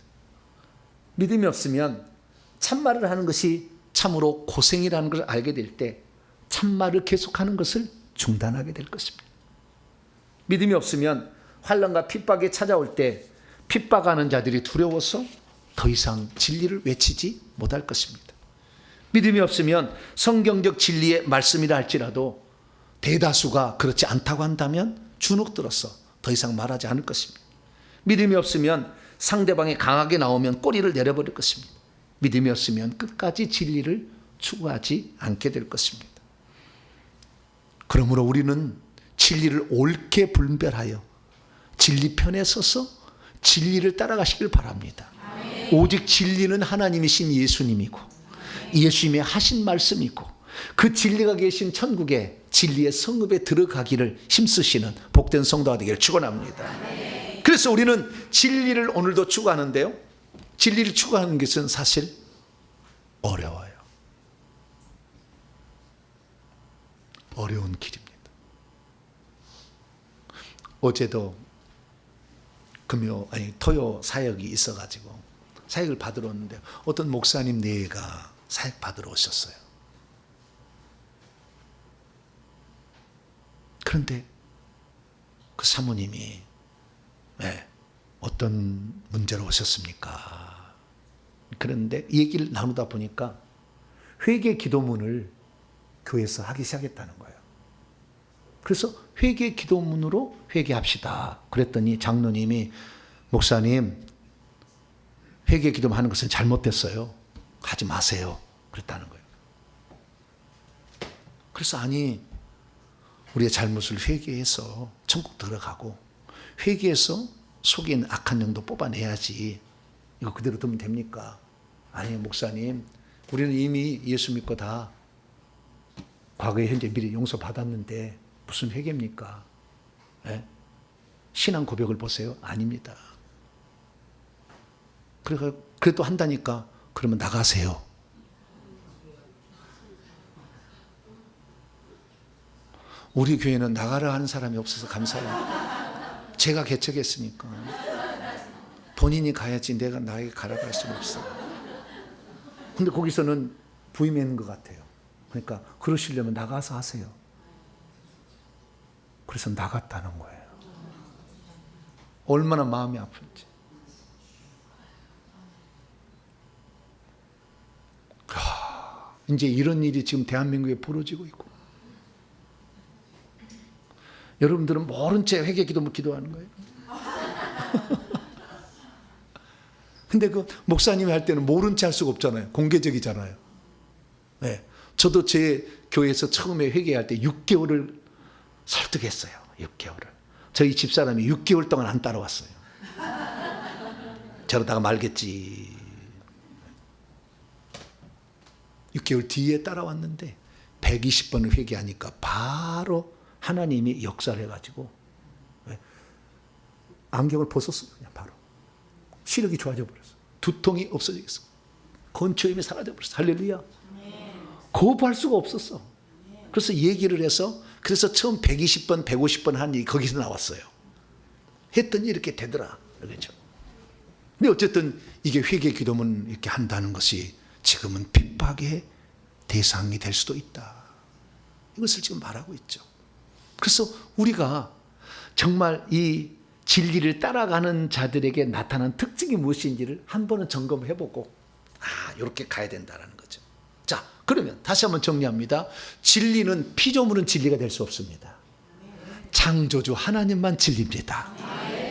믿음이 없으면 참말을 하는 것이 참으로 고생이라는 것을 알게 될 때 참말을 계속하는 것을 중단하게 될 것입니다. 믿음이 없으면 환난과 핍박이 찾아올 때 핍박하는 자들이 두려워서 더 이상 진리를 외치지 못할 것입니다. 믿음이 없으면 성경적 진리의 말씀이라 할지라도 대다수가 그렇지 않다고 한다면 주눅들어서 더 이상 말하지 않을 것입니다. 믿음이 없으면 상대방이 강하게 나오면 꼬리를 내려버릴 것입니다. 믿음이 없으면 끝까지 진리를 추구하지 않게 될 것입니다. 그러므로 우리는 진리를 옳게 분별하여 진리 편에 서서 진리를 따라가시길 바랍니다. 오직 진리는 하나님이신 예수님이고 예수님의 하신 말씀이고 그 진리가 계신 천국에 진리의 성읍에 들어가기를 힘쓰시는 복된 성도가 되기를 축원합니다. 그래서 우리는 진리를 오늘도 추구하는데요, 진리를 추구하는 것은 사실 어려워요. 어려운 길입니다. 어제도 토요 사역이 있어가지고 사역을 받으러 왔는데 어떤 목사님 네가 사역 받으러 오셨어요. 그런데 그 사모님이 어떤 문제로 오셨습니까? 그런데 얘기를 나누다 보니까 회개 기도문을 교회에서 하기 시작했다는 거예요. 그래서 회개 기도문으로 회개합시다 그랬더니 장로님이 목사님, 회개 기도문 하는 것은 잘못됐어요. 하지 마세요. 그랬다는 거예요. 그래서 아니, 우리의 잘못을 회개해서 천국 들어가고 회개해서 속에 있는 악한 영도 뽑아내야지 이거 그대로 두면 됩니까? 아니 목사님, 우리는 이미 예수 믿고 다 과거에 현재 미래 용서받았는데 무슨 회개입니까? 네? 신앙 고백을 보세요. 아닙니다. 그래도 한다니까 그러면 나가세요. 우리 교회는 나가라 하는 사람이 없어서 감사해요. 제가 개척했으니까. 본인이 가야지 내가 나에게 가라고 할 수는 없어요. 근데 거기서는 부임하는 것 같아요. 그러니까 그러시려면 나가서 하세요. 그래서 나갔다는 거예요. 얼마나 마음이 아픈지. 이제 이런 일이 지금 대한민국에 벌어지고 있고, 여러분들은 모른 채 회개 기도문 기도하는 거예요. 근데 그 목사님이 할 때는 모른 채 할 수가 없잖아요. 공개적이잖아요. 네. 저도 제 교회에서 처음에 회개할 때 6개월을 설득했어요. 6개월을. 저희 집사람이 6개월 동안 안 따라왔어요. 저러다가 말겠지. 6개월 뒤에 따라왔는데 120번을 회개하니까 바로 하나님이 역사를 해가지고 안경을 벗었어요. 그냥 바로. 시력이 좋아져 버렸어요. 두통이 없어지겠어. 건초염이 사라져 버렸어. 할렐루야. 거부할 수가 없었어. 그래서 얘기를 해서, 그래서 처음 120번, 150번 한 일이 거기서 나왔어요. 했더니 이렇게 되더라. 그렇죠. 근데 어쨌든 이게 회개 기도문 이렇게 한다는 것이 지금은 핍박의 대상이 될 수도 있다. 이것을 지금 말하고 있죠. 그래서 우리가 정말 이 진리를 따라가는 자들에게 나타난 특징이 무엇인지를 한 번은 점검해보고 이렇게 가야 된다는 거죠. 자, 그러면 다시 한번 정리합니다. 진리는 피조물은 진리가 될 수 없습니다. 창조주 하나님만 진리입니다.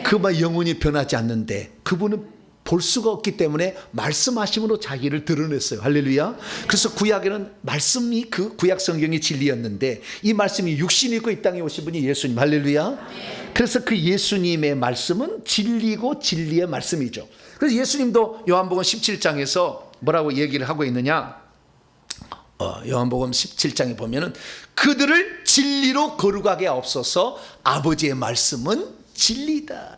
그만 영원히 변하지 않는데 그분은 볼 수가 없기 때문에 말씀하심으로 자기를 드러냈어요. 할렐루야. 그래서 구약에는 말씀이, 그 구약 성경이 진리였는데 이 말씀이 육신이 있고 이 땅에 오신 분이 예수님. 할렐루야. 그래서 그 예수님의 말씀은 진리고 진리의 말씀이죠. 그래서 예수님도 요한복음 17장에서 뭐라고 얘기를 하고 있느냐, 요한복음 17장에 보면은 그들을 진리로 거룩하게 하옵소서. 아버지의 말씀은 진리다.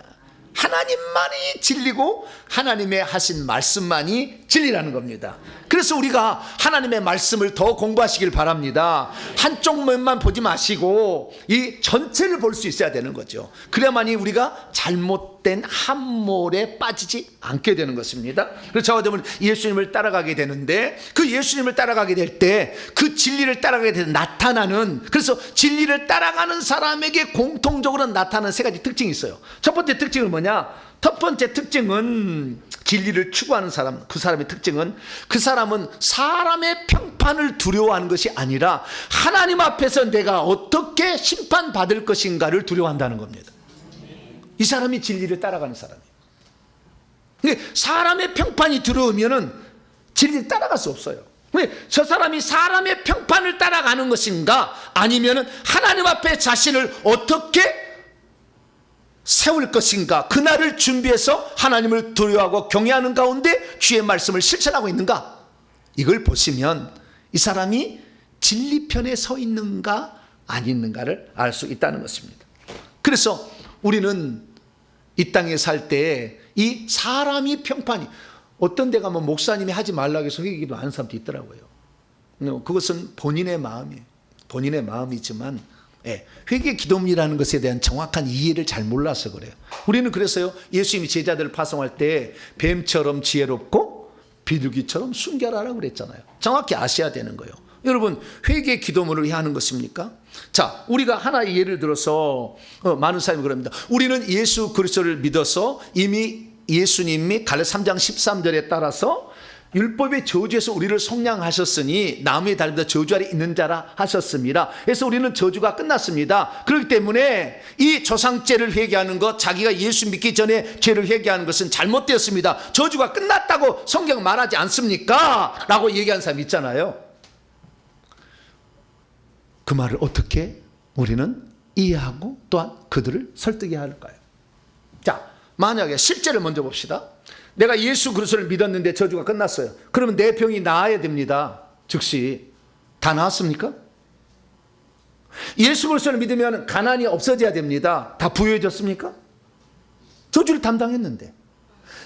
하나님만이 진리고 하나님의 하신 말씀만이 진리라는 겁니다. 그래서 우리가 하나님의 말씀을 더 공부하시길 바랍니다. 한쪽 면만 보지 마시고 이 전체를 볼 수 있어야 되는 거죠. 그래야만이 우리가 잘못된 함몰에 빠지지 않게 되는 것입니다. 그래서 저와 여러분 예수님을 따라가게 되는데, 그 예수님을 따라가게 될 때 그 진리를 따라가게 될 때 나타나는, 그래서 진리를 따라가는 사람에게 공통적으로 나타나는 세 가지 특징이 있어요. 첫 번째 특징은 뭐냐? 첫 번째 특징은 진리를 추구하는 사람, 그 사람의 특징은, 그 사람은 사람의 평판을 두려워하는 것이 아니라 하나님 앞에서 내가 어떻게 심판받을 것인가를 두려워한다는 겁니다. 이 사람이 진리를 따라가는 사람이에요. 사람의 평판이 두려우면은 진리를 따라갈 수 없어요. 저 사람이 사람의 평판을 따라가는 것인가, 아니면은 하나님 앞에 자신을 어떻게 세울 것인가, 그날을 준비해서 하나님을 두려워하고 경외하는 가운데 주의 말씀을 실천하고 있는가, 이걸 보시면 이 사람이 진리편에 서 있는가 안 있는가를 알 수 있다는 것입니다. 그래서 우리는 이 땅에 살 때 이 사람이 평판이, 어떤 데 가면 목사님이 하지 말라고 해서 회개기도 하는 사람도 있더라고요. 그것은 본인의 마음이에요. 본인의 마음이지만 회개 기도문이라는 것에 대한 정확한 이해를 잘 몰라서 그래요. 우리는 그래서요, 예수님이 제자들을 파송할 때 뱀처럼 지혜롭고 비둘기처럼 순결하라고 그랬잖아요. 정확히 아셔야 되는 거예요. 여러분, 회개 기도문을 왜 하는 것입니까? 자, 우리가 하나의 예를 들어서 많은 사람이 그럽니다. 우리는 예수 그리스도를 믿어서 이미 예수님이 갈라디아 3장 13절에 따라서 율법의 저주에서 우리를 속량하셨으니 나무에 달린 저주 아래 있는 자라 하셨습니다. 그래서 우리는 저주가 끝났습니다. 그렇기 때문에 이 조상죄를 회개하는 것, 자기가 예수 믿기 전에 죄를 회개하는 것은 잘못되었습니다. 저주가 끝났다고 성경 말하지 않습니까? 라고 얘기한 사람이 있잖아요. 그 말을 어떻게 우리는 이해하고 또한 그들을 설득해야 할까요? 자, 만약에 실제를 먼저 봅시다. 내가 예수 그리스도를 믿었는데 저주가 끝났어요. 그러면 내 병이 나아야 됩니다. 즉시. 다 나았습니까? 예수 그리스도를 믿으면 가난이 없어져야 됩니다. 다 부유해졌습니까? 저주를 담당했는데.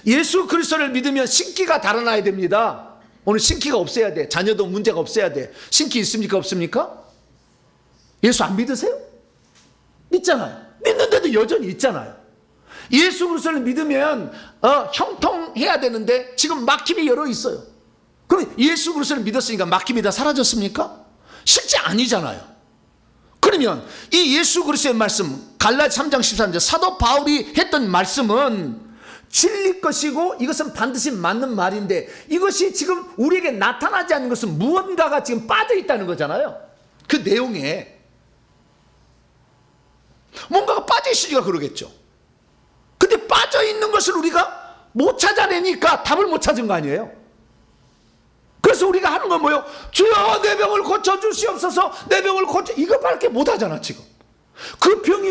예수 그리스도를 믿으면 신기가 달아나야 됩니다. 오늘 신기가 없어야 돼. 자녀도 문제가 없어야 돼. 신기 있습니까? 없습니까? 예수 안 믿으세요? 믿잖아요. 믿는데도 여전히 있잖아요. 예수 그리스도를 믿으면 형통해야 되는데 지금 막힘이 여러 있어요. 그럼 예수 그리스도를 믿었으니까 막힘이 다 사라졌습니까? 실제 아니잖아요. 그러면 이 예수 그리스도의 말씀, 갈라디아 3장 13절 사도 바울이 했던 말씀은 진리 것이고 이것은 반드시 맞는 말인데, 이것이 지금 우리에게 나타나지 않는 것은 무언가가 지금 빠져 있다는 거잖아요. 그 내용에 뭔가가 빠져 있으니까 그러겠죠. 근데 빠져 있는 것을 우리가 못 찾아내니까 답을 못 찾은 거 아니에요? 그래서 우리가 하는 건 뭐예요? 주여 내 병을 고쳐주시옵소서, 내 병을 고쳐, 이거밖에 못 하잖아 지금. 그 병이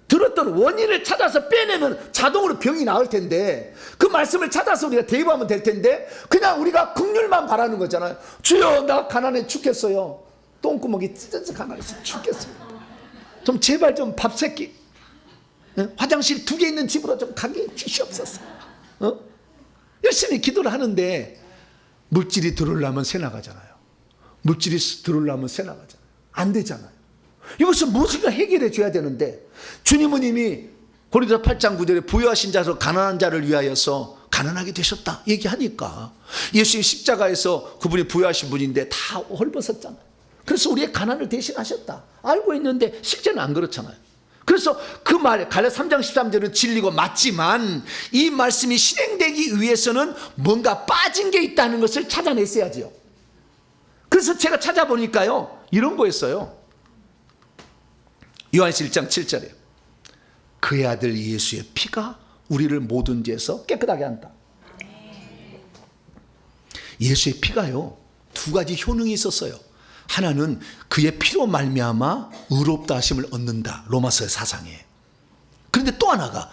들었던 원인을 찾아서 빼내면 자동으로 병이 나을 텐데, 그 말씀을 찾아서 우리가 대입하면 될 텐데 그냥 우리가 긍휼만 바라는 거잖아요. 주여 나 가난해 죽겠어요. 똥구멍이 찢어져 가난해서 죽겠어요. 좀 제발 좀 밥 새끼, 화장실 2개 있는 집으로 좀 가게 주시옵소서. 열심히 기도를 하는데 물질이 들어오려면 새 나가잖아요. 물질이 들어오려면 새 나가잖아요. 안 되잖아요. 이것은 무엇인가 해결해 줘야 되는데, 주님은 이미 고린도서 8장 9절에 부유하신 자로 가난한 자를 위하여서 가난하게 되셨다 얘기하니까, 예수님 십자가에서 그분이 부유하신 분인데 다 헐벗었잖아요. 그래서 우리의 가난을 대신하셨다 알고 있는데 실제는 안 그렇잖아요. 그래서 그 말, 갈라디아 3장 13절은 진리고 맞지만 이 말씀이 실행되기 위해서는 뭔가 빠진 게 있다는 것을 찾아냈어야죠. 그래서 제가 찾아보니까요, 이런 거였어요. 요한시 1장 7절에 그의 아들 예수의 피가 우리를 모든 죄에서 깨끗하게 한다. 예수의 피가요, 2가지 효능이 있었어요. 하나는 그의 피로 말미암아 의롭다 하심을 얻는다, 로마서 4장에. 그런데 또 하나가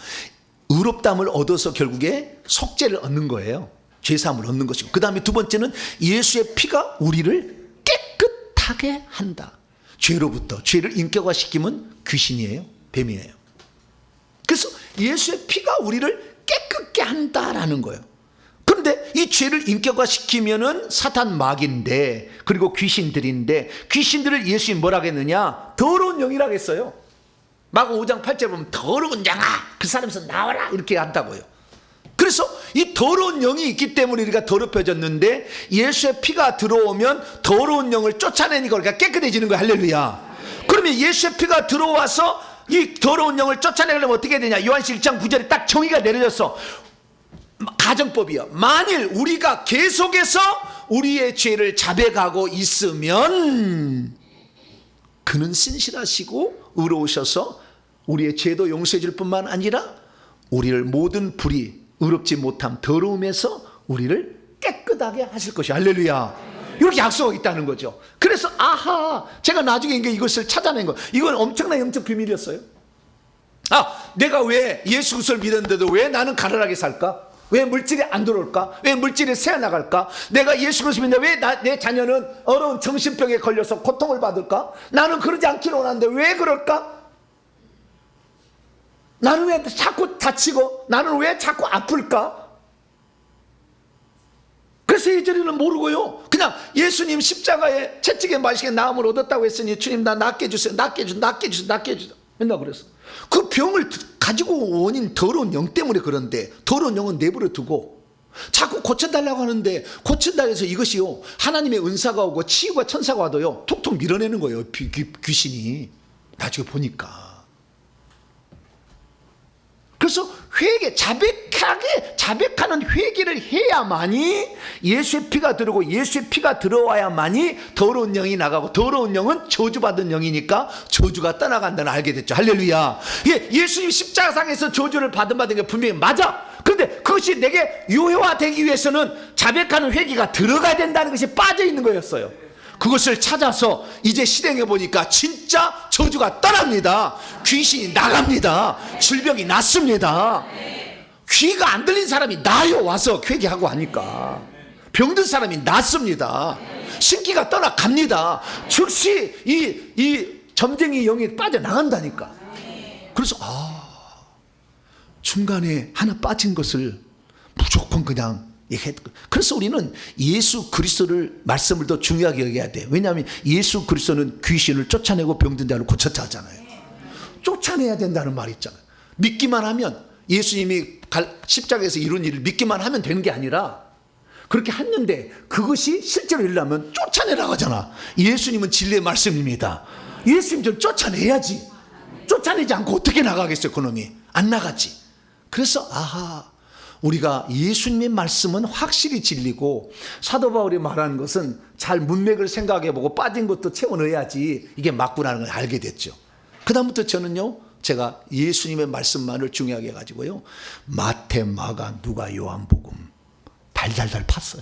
의롭다함을 얻어서 결국에 속죄를 얻는 거예요. 죄사함을 얻는 것이고, 그 다음에 2번째는 예수의 피가 우리를 깨끗하게 한다. 죄로부터, 죄를 인격화시키면 귀신이에요, 뱀이에요. 그래서 예수의 피가 우리를 깨끗게 한다라는 거예요. 그런데 이 죄를 인격화시키면은 사탄 마귀인데, 그리고 귀신들인데, 귀신들을 예수님이 뭐라고 했느냐? 더러운 영이라고 했어요. 마가 5장 8절 보면 더러운 양아, 그 사람에서 나와라 이렇게 한다고요. 그래서 이 더러운 영이 있기 때문에 우리가 더럽혀졌는데, 예수의 피가 들어오면 더러운 영을 쫓아내니까 우리가 깨끗해지는 거예요. 할렐루야. 그러면 예수의 피가 들어와서 이 더러운 영을 쫓아내려면 어떻게 해야 되냐? 요한시 1장 9절에 딱 정의가 내려졌어. 가정법이요. 만일 우리가 계속해서 우리의 죄를 자백하고 있으면 그는 신실하시고 의로우셔서 우리의 죄도 용서해 줄 뿐만 아니라 우리를 모든 불의, 의롭지 못함, 더러움에서 우리를 깨끗하게 하실 것이. 할렐루야. 이렇게 약속하고 있다는 거죠. 그래서 아하, 제가 나중에 이것을 찾아낸 거, 이건 엄청난 영적 비밀이었어요. 내가 왜 예수 그리스도를 믿었는데도 왜 나는 가난하게 살까? 왜 물질이 안 들어올까? 왜 물질이 새어나갈까? 내가 예수 그리스도 믿는데 왜 내 자녀는 어려운 정신병에 걸려서 고통을 받을까? 나는 그러지 않기를 원하는데 왜 그럴까? 나는 왜 자꾸 다치고 나는 왜 자꾸 아플까? 그래서 예전에는 모르고요, 그냥 예수님 십자가에 채찍에 마시게 나음을 얻었다고 했으니 주님 나 낫게 해주세요, 낫게 해주세요, 낫게 해주세요, 낫게 해주세요 맨날 그랬어. 그 병을 가지고 원인 더러운 영 때문에 그런데 더러운 영은 내버려 두고 자꾸 고쳐달라고 하는데 고친다 해서 이것이요 하나님의 은사가 오고 치유가 천사가 와도요 톡톡 밀어내는 거예요. 귀신이 나중에 보니까. 그래서 회개, 자백하는 회개를 해야만이 예수의 피가 들어오고 예수의 피가 들어와야만이 더러운 영이 나가고 더러운 영은 저주받은 영이니까 저주가 떠나간다는 알게 됐죠. 할렐루야. 예수님 십자가상에서 저주를 받은 게 분명히 맞아. 그런데 그것이 내게 유효화되기 위해서는 자백하는 회개가 들어가야 된다는 것이 빠져 있는 거였어요. 그것을 찾아서 이제 실행해 보니까 진짜 저주가 떠납니다. 귀신이 나갑니다. 질병이 낫습니다. 귀가 안 들린 사람이 나요. 와서 회개하고 하니까 병든 사람이 낫습니다. 신기가 떠나갑니다. 즉시 이 점쟁이 영이 빠져나간다니까. 그래서 중간에 하나 빠진 것을 무조건 그냥 그래서 우리는 예수 그리스도를 말씀을 더 중요하게 여겨야 돼. 왜냐하면 예수 그리스도는 귀신을 쫓아내고 병든 자를 고쳤다 하잖아요. 쫓아내야 된다는 말이 있잖아요. 믿기만 하면 예수님이 십자가에서 이룬 일을 믿기만 하면 되는 게 아니라 그렇게 했는데 그것이 실제로 일어나면 쫓아내라고 하잖아. 예수님은 진리의 말씀입니다. 예수님 좀 쫓아내야지. 쫓아내지 않고 어떻게 나가겠어요? 그놈이 안 나가지. 그래서 우리가 예수님의 말씀은 확실히 진리고 사도 바울이 말하는 것은 잘 문맥을 생각해보고 빠진 것도 채워 넣어야지 이게 맞구나는 걸 알게 됐죠. 그 다음부터 저는요 제가 예수님의 말씀만을 중요하게 해가지고요 마태, 마가, 누가, 요한복음 달달달 팠어요.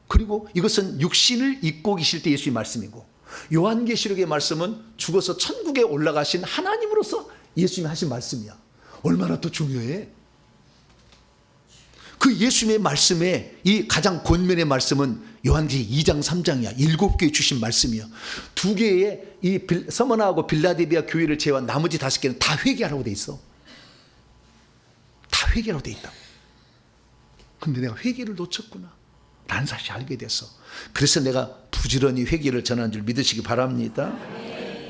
그리고 이것은 육신을 입고 계실 때 예수의 말씀이고 요한계시록의 말씀은 죽어서 천국에 올라가신 하나님으로서 예수님이 하신 말씀이야. 얼마나 더 중요해. 그 예수님의 말씀에 이 가장 권면의 말씀은 요한계시록 2장 3장이야. 7교회 주신 말씀이야. 2개의 이 서머나하고 빌라델비아 교회를 제외한 나머지 5개는 다 회개하라고 돼 있어. 다 회개하라고 돼 있다. 근데 내가 회개를 놓쳤구나 라는 사실을 알게 됐어. 그래서 내가 부지런히 회개를 전하는 줄 믿으시기 바랍니다.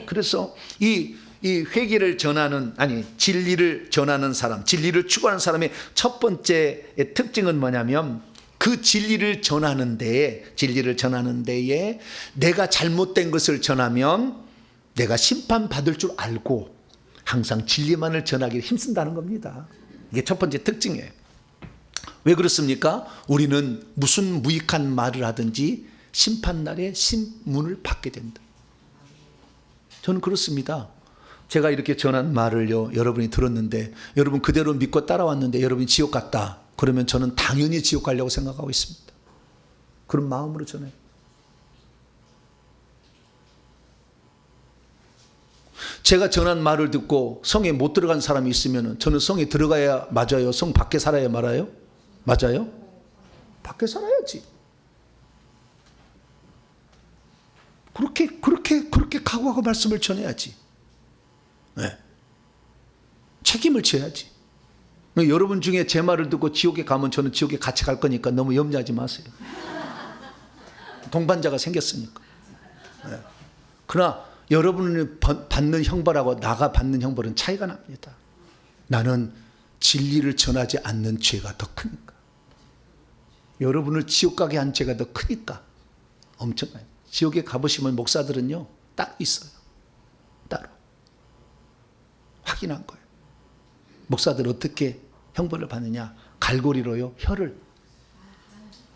그래서 이 회개를 전하는 진리를 전하는 사람, 진리를 추구하는 사람의 첫 번째 특징은 뭐냐면 그 진리를 전하는 데에 내가 잘못된 것을 전하면 내가 심판받을 줄 알고 항상 진리만을 전하기를 힘쓴다는 겁니다. 이게 첫 번째 특징이에요. 왜 그렇습니까? 우리는 무슨 무익한 말을 하든지 심판날에 신문을 받게 된다. 저는 그렇습니다. 제가 이렇게 전한 말을요 여러분이 들었는데 여러분 그대로 믿고 따라왔는데 여러분이 지옥 갔다 그러면 저는 당연히 지옥 가려고 생각하고 있습니다. 그런 마음으로 전해요. 제가 전한 말을 듣고 성에 못 들어간 사람이 있으면 저는 성에 들어가야 맞아요? 성 밖에 살아야 말아요? 맞아요? 밖에 살아야지. 그렇게 각오하고 말씀을 전해야지. 네. 책임을 져야지. 여러분 중에 제 말을 듣고 지옥에 가면 저는 지옥에 같이 갈 거니까 너무 염려하지 마세요. 동반자가 생겼으니까. 네. 그러나 여러분이 받는 형벌하고 나가 받는 형벌은 차이가 납니다. 나는 진리를 전하지 않는 죄가 더 크니까. 여러분을 지옥 가게 한 죄가 더 크니까 엄청나요. 지옥에 가보시면 목사들은요 따로 있어요. 따로 확인한 거예요. 목사들 어떻게 형벌을 받느냐? 갈고리로요 혀를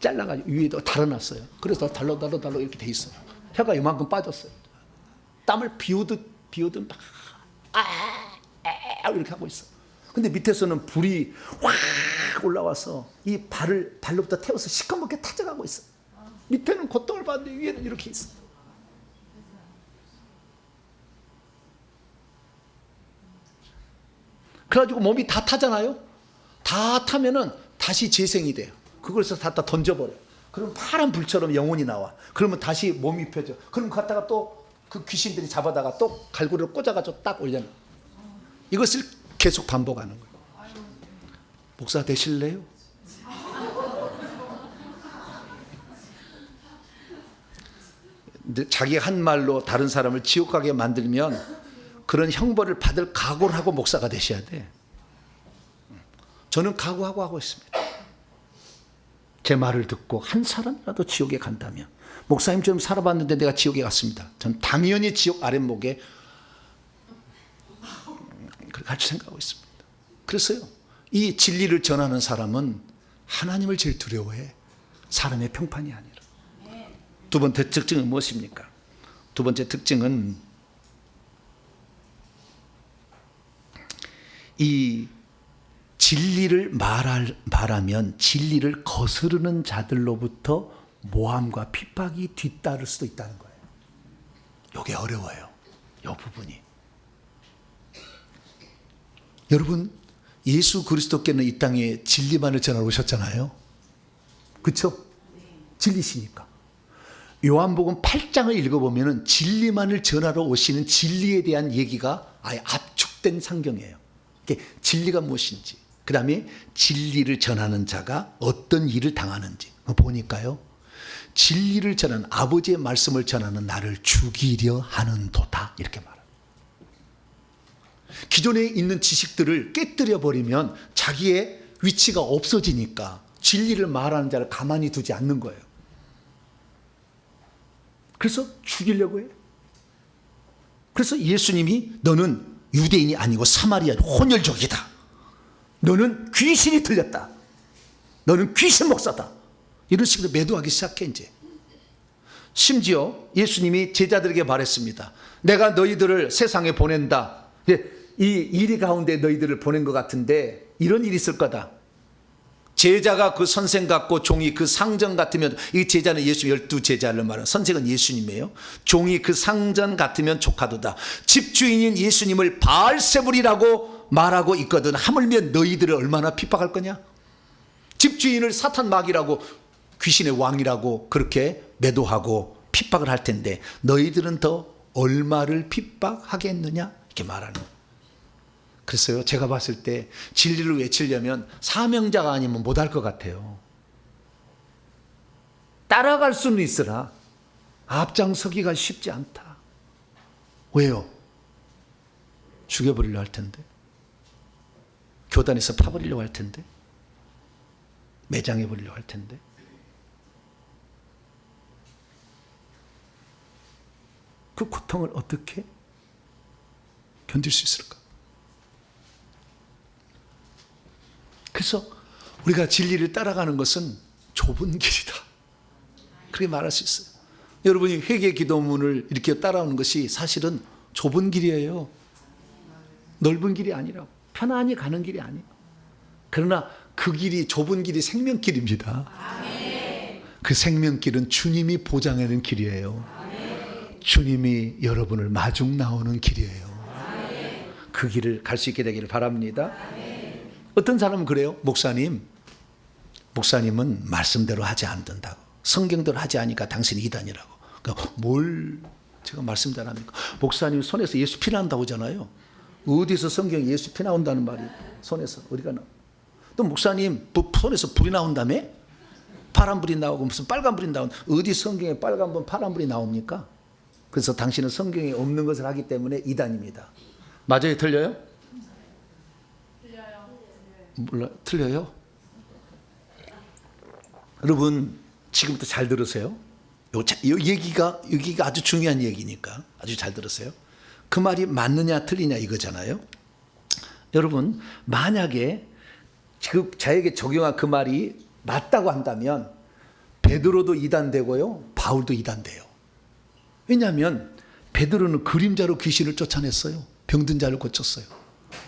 잘라가지고 위에다 달아놨어요. 그래서 달로 이렇게 돼 있어요. 혀가 이만큼 빠졌어요. 땀을 비우듯 막 이렇게 하고 있어. 근데 밑에서는 불이 확 올라와서 이 발로부터 태워서 시커멓게 타져가고 있어. 밑에는 고통을 받는데 위에는 이렇게 있어. 그래가지고 몸이 다 타잖아요. 다 타면은 다시 재생이 돼요. 그걸서 갖다 던져버려. 그럼 파란 불처럼 영혼이 나와. 그러면 다시 몸이 펴져. 그럼 갔다가 또 그 귀신들이 잡아다가 또 갈고리를 꽂아가지고 딱 올려놔. 이것을 계속 반복하는 거예요. 목사 되실래요? 근데 자기 한 말로 다른 사람을 지옥 가게 만들면 그런 형벌을 받을 각오를 하고 목사가 되셔야 돼. 저는 각오하고 하고 있습니다. 제 말을 듣고 한 사람이라도 지옥에 간다면, 목사님처럼 살아봤는데 내가 지옥에 갔습니다. 전 당연히 지옥 아랫목에 그렇게 갈 생각하고 있습니다. 그래서요, 이 진리를 전하는 사람은 하나님을 제일 두려워해. 사람의 평판이 아니라. 두 번째 특징은 무엇입니까? 두 번째 특징은 이 진리를 말하면 진리를 거스르는 자들로부터 모함과 핍박이 뒤따를 수도 있다는 거예요. 이게 어려워요. 이 부분이. 여러분, 예수 그리스도께는 이 땅에 진리만을 전하러 오셨잖아요. 그렇죠? 진리시니까. 요한복음 8장을 읽어보면 진리만을 전하러 오시는 진리에 대한 얘기가 아예 압축된 상경이에요. 진리가 무엇인지, 그 다음에 진리를 전하는 자가 어떤 일을 당하는지 보니까요, 진리를 전하는, 아버지의 말씀을 전하는 나를 죽이려 하는도다, 이렇게 말합니다. 기존에 있는 지식들을 깨뜨려 버리면 자기의 위치가 없어지니까 진리를 말하는 자를 가만히 두지 않는 거예요. 그래서 죽이려고 해요. 그래서 예수님이 너는 유대인이 아니고 사마리아 혼혈족이다. 너는 귀신이 들렸다. 너는 귀신 목사다. 이런 식으로 매도하기 시작해 이제. 심지어 예수님이 제자들에게 말했습니다. 내가 너희들을 세상에 보낸다. 이 일이 가운데 너희들을 보낸 것 같은데 이런 일이 있을 거다. 제자가 그 선생 같고 종이 그 상전 같으면, 이 제자는 예수 12제자를 말하는, 선생은 예수님이에요. 종이 그 상전 같으면 족하도다. 집주인인 예수님을 바알세불이라고 말하고 있거든. 하물며 너희들을 얼마나 핍박할 거냐. 집주인을 사탄 마귀라고, 귀신의 왕이라고 그렇게 매도하고 핍박을 할 텐데 너희들은 더 얼마를 핍박하겠느냐, 이렇게 말하는 거예요. 그래서요, 제가 봤을 때 진리를 외치려면 사명자가 아니면 못할 것 같아요. 따라갈 수는 있으나 앞장서기가 쉽지 않다. 왜요? 죽여버리려 할 텐데, 교단에서 파버리려고 할 텐데, 매장해버리려고 할 텐데. 그 고통을 어떻게 견딜 수 있을까? 그래서 우리가 진리를 따라가는 것은 좁은 길이다, 그렇게 말할 수 있어요. 여러분이 회개 기도문을 이렇게 따라오는 것이 사실은 좁은 길이에요. 넓은 길이 아니라고. 편안히 가는 길이 아니에요. 그러나 그 길이, 좁은 길이 생명길입니다. 그 생명길은 주님이 보장하는 길이에요. 주님이 여러분을 마중 나오는 길이에요. 그 길을 갈 수 있게 되기를 바랍니다. 어떤 사람은 그래요. 목사님은 말씀대로 하지 않는다고, 성경대로 하지 않으니까 당신이 이단이라고. 그러니까 뭘 제가 말씀대로 합니까? 목사님 손에서 예수 피 나온다고 하잖아요. 어디서 성경에 예수 피 나온다는 말이, 손에서 어디가 나와? 또 목사님 손에서 불이 나온다며? 파란 불이 나오고 무슨 빨간 불이 나온, 어디 성경에 빨간 불 파란 불이 나옵니까? 그래서 당신은 성경에 없는 것을 하기 때문에 이단입니다. 맞아요, 틀려요? 몰라, 틀려요? 여러분, 지금부터 잘 들으세요. 여기가 아주 중요한 얘기니까 아주 잘 들으세요. 그 말이 맞느냐 틀리냐 이거잖아요. 여러분, 만약에 지금 자에게 적용한 그 말이 맞다고 한다면 베드로도 이단되고요, 바울도 이단돼요. 왜냐하면 베드로는 그림자로 귀신을 쫓아냈어요. 병든 자를 고쳤어요.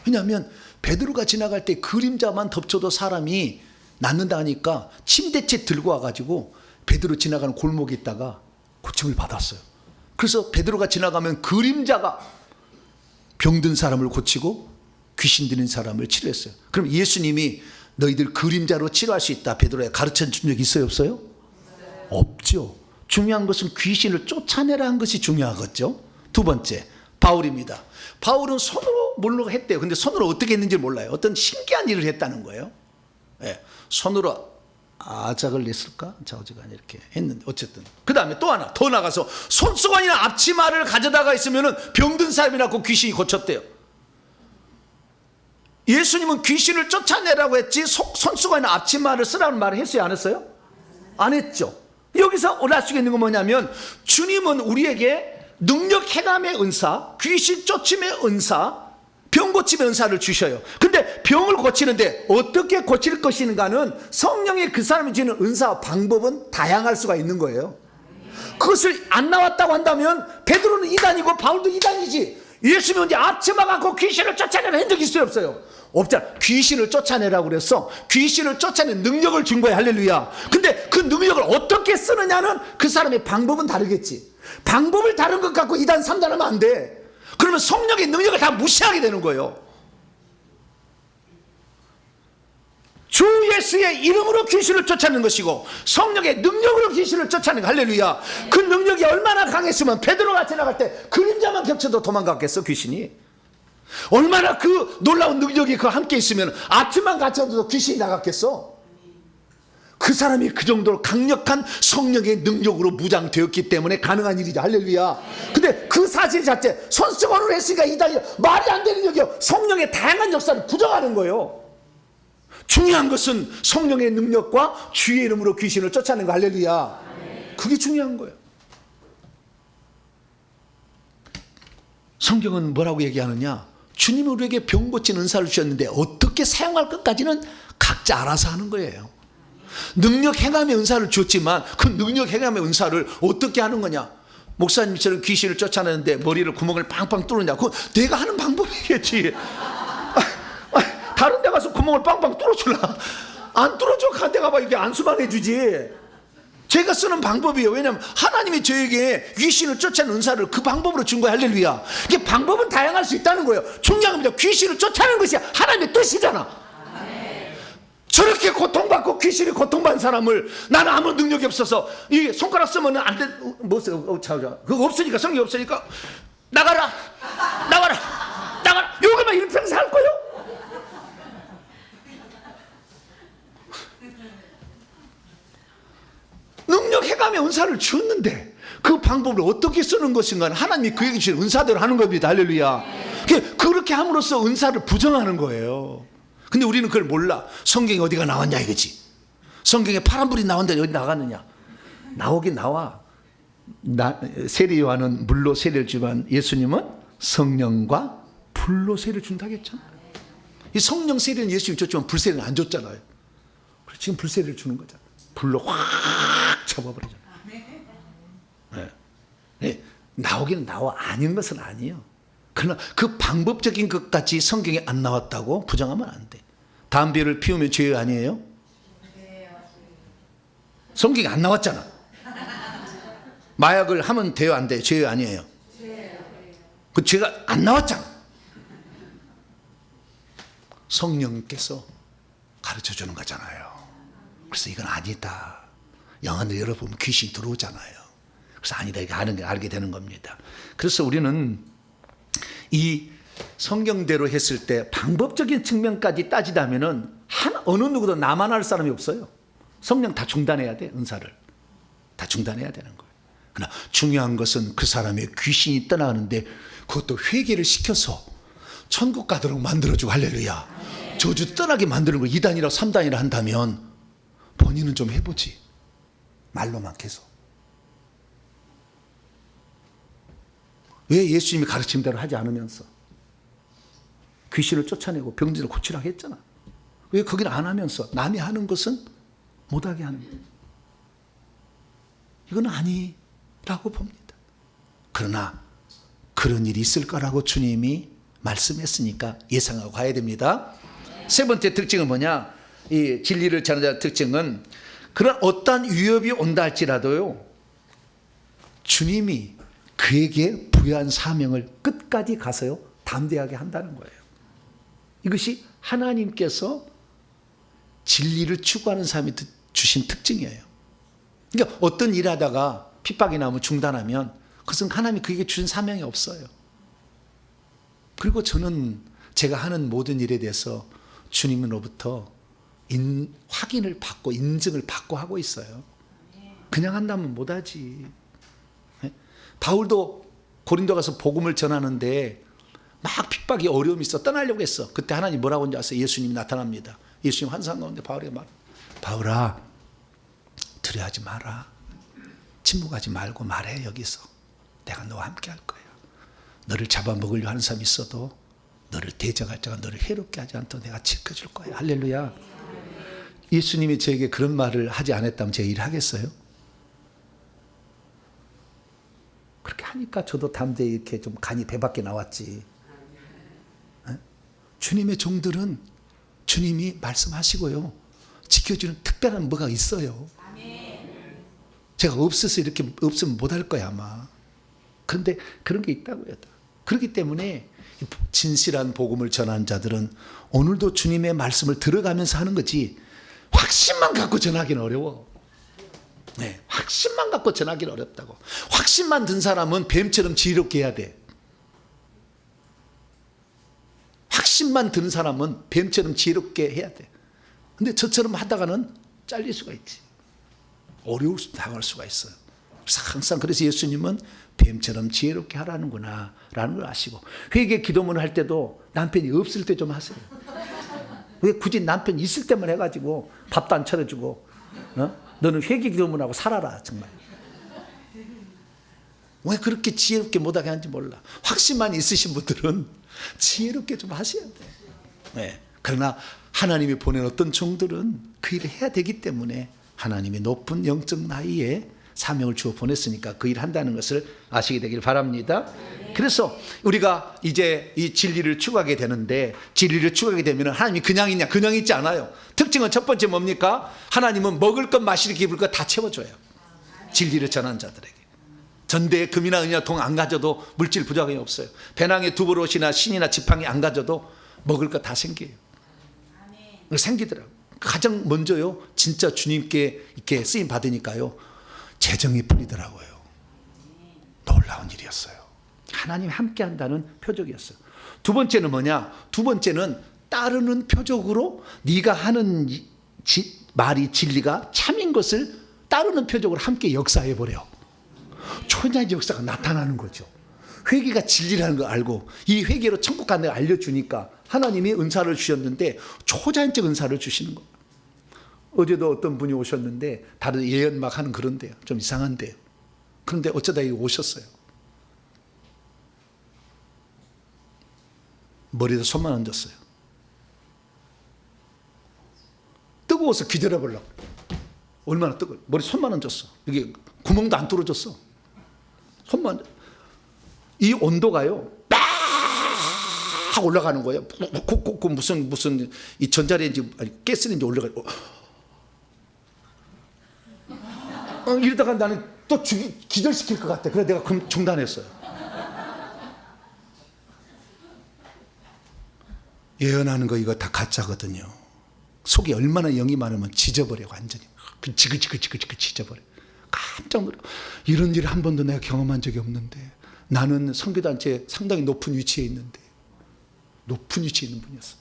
왜냐하면 베드로가 지나갈 때 그림자만 덮쳐도 사람이 낫는다 하니까 침대채 들고 와가지고 베드로 지나가는 골목에 있다가 고침을 받았어요. 그래서 베드로가 지나가면 그림자가 병든 사람을 고치고 귀신 들린 사람을 치료했어요. 그럼 예수님이 너희들 그림자로 치료할 수 있다. 베드로가 가르쳐 준 적 있어요, 없어요? 없죠. 중요한 것은 귀신을 쫓아내라는 것이 중요하겠죠. 두 번째, 바울입니다. 바울은 손으로 물로 했대요. 근데 손으로 어떻게 했는지 몰라요. 어떤 신기한 일을 했다는 거예요. 예, 손으로 아작을 냈을까? 자오지간에 이렇게 했는데 어쨌든 그 다음에 또 하나 더 나가서 손수건이나 앞치마를 가져다가 있으면 병든 사람이라고 귀신이 고쳤대요. 예수님은 귀신을 쫓아내라고 했지 손수건이나 앞치마를 쓰라는 말을 했어요, 안 했어요? 안 했죠. 여기서 알 수 있는 건 뭐냐면 주님은 우리에게 능력 행함의 은사, 귀신 쫓임의 은사, 병 고침의 은사를 주셔요. 근데 병을 고치는데 어떻게 고칠 것인가는 성령이 그 사람이 주는 은사 방법은 다양할 수가 있는 거예요. 그것을 안 나왔다고 한다면 베드로는 이단이고 바울도 이단이지. 예수님은 이제 앞치마 갖고 귀신을 쫓아내라 한 적이 있어요, 없어요? 없잖아. 귀신을 쫓아내라고 그랬어. 귀신을 쫓아내는 능력을 준 거야. 할렐루야. 근데 그 능력을 어떻게 쓰느냐는 그 사람의 방법은 다르겠지. 방법을 다른 것 갖고 2단 3단 하면 안 돼. 그러면 성령의 능력을 다 무시하게 되는 거예요. 주 예수의 이름으로 귀신을 쫓아내는 것이고 성령의 능력으로 귀신을 쫓아내는 거. 할렐루야. 그 능력이 얼마나 강했으면 베드로가 지나갈 때 그림자만 겹쳐도 도망갔겠어, 귀신이. 얼마나 그 놀라운 능력이 그 함께 있으면 앞치만 갇혀도 귀신이 나갔겠어. 그 사람이 그 정도로 강력한 성령의 능력으로 무장되었기 때문에 가능한 일이죠. 할렐루야. 근데 그 사실 자체 손수건으로 했으니까 이단이 말이 안 되는 일이요. 성령의 다양한 역사를 부정하는 거예요. 중요한 것은 성령의 능력과 주의 이름으로 귀신을 쫓아내는 거. 할렐루야. 그게 중요한 거예요. 성경은 뭐라고 얘기하느냐? 주님이 우리에게 병 고치는 은사를 주셨는데 어떻게 사용할 것까지는 각자 알아서 하는 거예요. 능력 행함의 은사를 줬지만 그 능력 행함의 은사를 어떻게 하는 거냐? 목사님처럼 귀신을 쫓아내는데 머리를 구멍을 빵빵 뚫느냐? 그건 내가 하는 방법이겠지. 다른 데 가서 구멍을 빵빵 뚫어줄라? 안 뚫어줘. 간데 가봐. 이게 안수만 해주지. 제가 쓰는 방법이에요. 왜냐하면 하나님이 저에게 귀신을 쫓아내는 은사를 그 방법으로 준 거예요. 할렐루야. 이게 방법은 다양할 수 있다는 거예요. 중요한 겁니다. 귀신을 쫓아내는 것이 하나님의 뜻이잖아. 저렇게 고통받고 귀신이 고통받는 사람을 나는 아무 능력이 없어서 이 손가락 쓰면 안 돼. 뭐 써? 그거 없으니까, 성경이 없으니까 나가라. 여기만 일평생 할 거요? 능력 해감의 은사를 주었는데 그 방법을 어떻게 쓰는 것인가 하나님이 그에게 주신 은사대로 하는 겁니다. 할렐루야. 그렇게 함으로써 은사를 부정하는 거예요. 근데 우리는 그걸 몰라. 성경에 어디가 나왔냐 이거지. 성경에 파란불이 나온다. 어디 나갔느냐? 나오긴 나와. 세례 요한은 물로 세례를 주지만 예수님은 성령과 불로 세례를 준다고 했잖아. 이 성령 세례는 예수님 줬지만 불세례는 안 줬잖아요. 지금 불세례를 주는 거잖아. 불로 확 잡아버리잖아. 네. 나오기는 나와. 아닌 것은 아니에요. 그러나 그 방법적인 것까지 성경에 안 나왔다고 부정하면 안 돼. 담배를 피우면 죄 아니에요? 성경에 안 나왔잖아. 마약을 하면 돼요, 안 돼요? 죄 아니에요? 그 죄가 안 나왔잖아. 성령께서 가르쳐 주는 거잖아요. 그래서 이건 아니다. 영안을 열어보면 귀신이 들어오잖아요. 그래서 아니다, 이게 알게 되는 겁니다. 그래서 우리는 이 성경대로 했을 때 방법적인 측면까지 따지다면은 어느 누구도 나만 할 사람이 없어요. 성령 다 중단해야 돼. 은사를 다 중단해야 되는 거예요. 그러나 중요한 것은 그 사람의 귀신이 떠나가는데 그것도 회개를 시켜서 천국 가도록 만들어주고. 할렐루야. 저주 떠나게 만드는 거 2단이라 3단이라 한다면 본인은 좀 해보지. 말로만 계속. 왜 예수님이 가르친 대로 하지 않으면서 귀신을 쫓아내고 병진을 고치라고 했잖아. 왜 거기는 안 하면서 남이 하는 것은 못하게 하는 거예요. 이건 아니라고 봅니다. 그러나 그런 일이 있을 거라고 주님이 말씀했으니까 예상하고 가야 됩니다. 세 번째 특징은 뭐냐? 이 진리를 전하는 자의 특징은 그런 어떠한 위협이 온다 할지라도요, 주님이 그에게 부여한 사명을 끝까지 가서요 담대하게 한다는 거예요. 이것이 하나님께서 진리를 추구하는 사람이 주신 특징이에요. 그러니까 어떤 일 하다가 핍박이 나오면 중단하면 그것은 하나님이 그에게 주신 사명이 없어요. 그리고 저는 제가 하는 모든 일에 대해서 주님으로부터 확인을 받고 인증을 받고 하고 있어요. 그냥 한다면 못하지. 바울도 고린도 가서 복음을 전하는데 막 핍박이 어려움이 있어 떠나려고 했어. 그때 하나님 뭐라고 하는지 아세요? 예수님이 나타납니다. 예수님 환상 가운데 바울에게 말, 바울아 두려워하지 마라. 침묵하지 말고 말해. 여기서 내가 너와 함께 할 거야. 너를 잡아먹으려 하는 사람이 있어도 너를 대적할 자가 너를 해롭게 하지 않도록 내가 지켜줄 거야. 할렐루야. 예수님이 저에게 그런 말을 하지 않았다면 제가 일을 하겠어요? 그렇게 하니까 저도 담대히 이렇게 좀 간이 배 밖에 나왔지. 주님의 종들은 주님이 말씀하시고요, 지켜주는 특별한 뭐가 있어요. 제가 없어서 이렇게 없으면 못할 거야 아마. 그런데 그런 게 있다고요. 그렇기 때문에 진실한 복음을 전하는 자들은 오늘도 주님의 말씀을 들어가면서 하는 거지, 확신만 갖고 전하기는 어려워. 네, 확신만 갖고 전하기는 어렵다고. 확신만 든 사람은 뱀처럼 지혜롭게 해야 돼. 확신만 드는 사람은 뱀처럼 지혜롭게 해야 돼. 근데 저처럼 하다가는 잘릴 수가 있지. 어려울 수, 당할 수가 있어요. 그래서 항상 그래서 예수님은 뱀처럼 지혜롭게 하라는구나 라는 걸 아시고, 회개 기도문을 할 때도 남편이 없을 때 좀 하세요. 왜 굳이 남편 있을 때만 해가지고 밥도 안 차려주고, 너는 회개 기도문하고 살아라 정말. 왜 그렇게 지혜롭게 못하게 하는지 몰라. 확신만 있으신 분들은 지혜롭게 좀 하셔야 돼. 네. 그러나 하나님이 보낸 어떤 종들은 그 일을 해야 되기 때문에 하나님이 높은 영적 나이에 사명을 주어 보냈으니까 그 일을 한다는 것을 아시게 되길 바랍니다. 그래서 우리가 이제 이 진리를 추구하게 되는데, 진리를 추구하게 되면 하나님이 그냥 있냐? 그냥 있지 않아요. 특징은 첫 번째 뭡니까? 하나님은 먹을 것, 마실 것, 입을 것 다 채워줘요. 진리를 전하는 자들에게. 전대에 금이나 은이나 동 안 가져도 물질 부족함이 없어요. 배낭에 두부롯이나 신이나 지팡이 안 가져도 먹을 것 다 생겨요. 생기더라고요. 가장 먼저요, 진짜 주님께 이렇게 쓰임 받으니까요, 재정이 풀리더라고요. 놀라운 일이었어요. 하나님이 함께 한다는 표적이었어요. 두 번째는 뭐냐? 두 번째는 따르는 표적으로 네가 하는 말이 진리가 참인 것을 따르는 표적으로 함께 역사해 버려. 초자의 역사가 나타나는 거죠. 회개가 진리라는 걸 알고 이 회개로 천국 가는 걸 알려주니까 하나님이 은사를 주셨는데 초자연적 은사를 주시는 거예요. 어제도 어떤 분이 오셨는데 다른 예언 막 하는 그런데요. 좀 이상한데요. 그런데 어쩌다 여기 오셨어요. 머리에 손만 얹었어요. 뜨거워서 기다려보려고. 얼마나 뜨거워. 머리 손만 얹었어. 이게 구멍도 안 뚫어졌어. 손만. 이 온도가요, 빡 올라가는 거예요. 무슨 이 전자레인지 아니 가스레인지 올라가요. 이러다가 나는 또 기절시킬 것 같아. 그래서 내가 그럼 중단했어요. 예언하는 거 이거 다 가짜거든요. 속에 얼마나 영이 많으면 지져버려. 완전히 지글지글 지져버려. 깜짝 놀라. 이런 일을 한 번도 내가 경험한 적이 없는데, 나는 선교단체에 상당히 높은 위치에 있는데, 높은 위치에 있는 분이었어.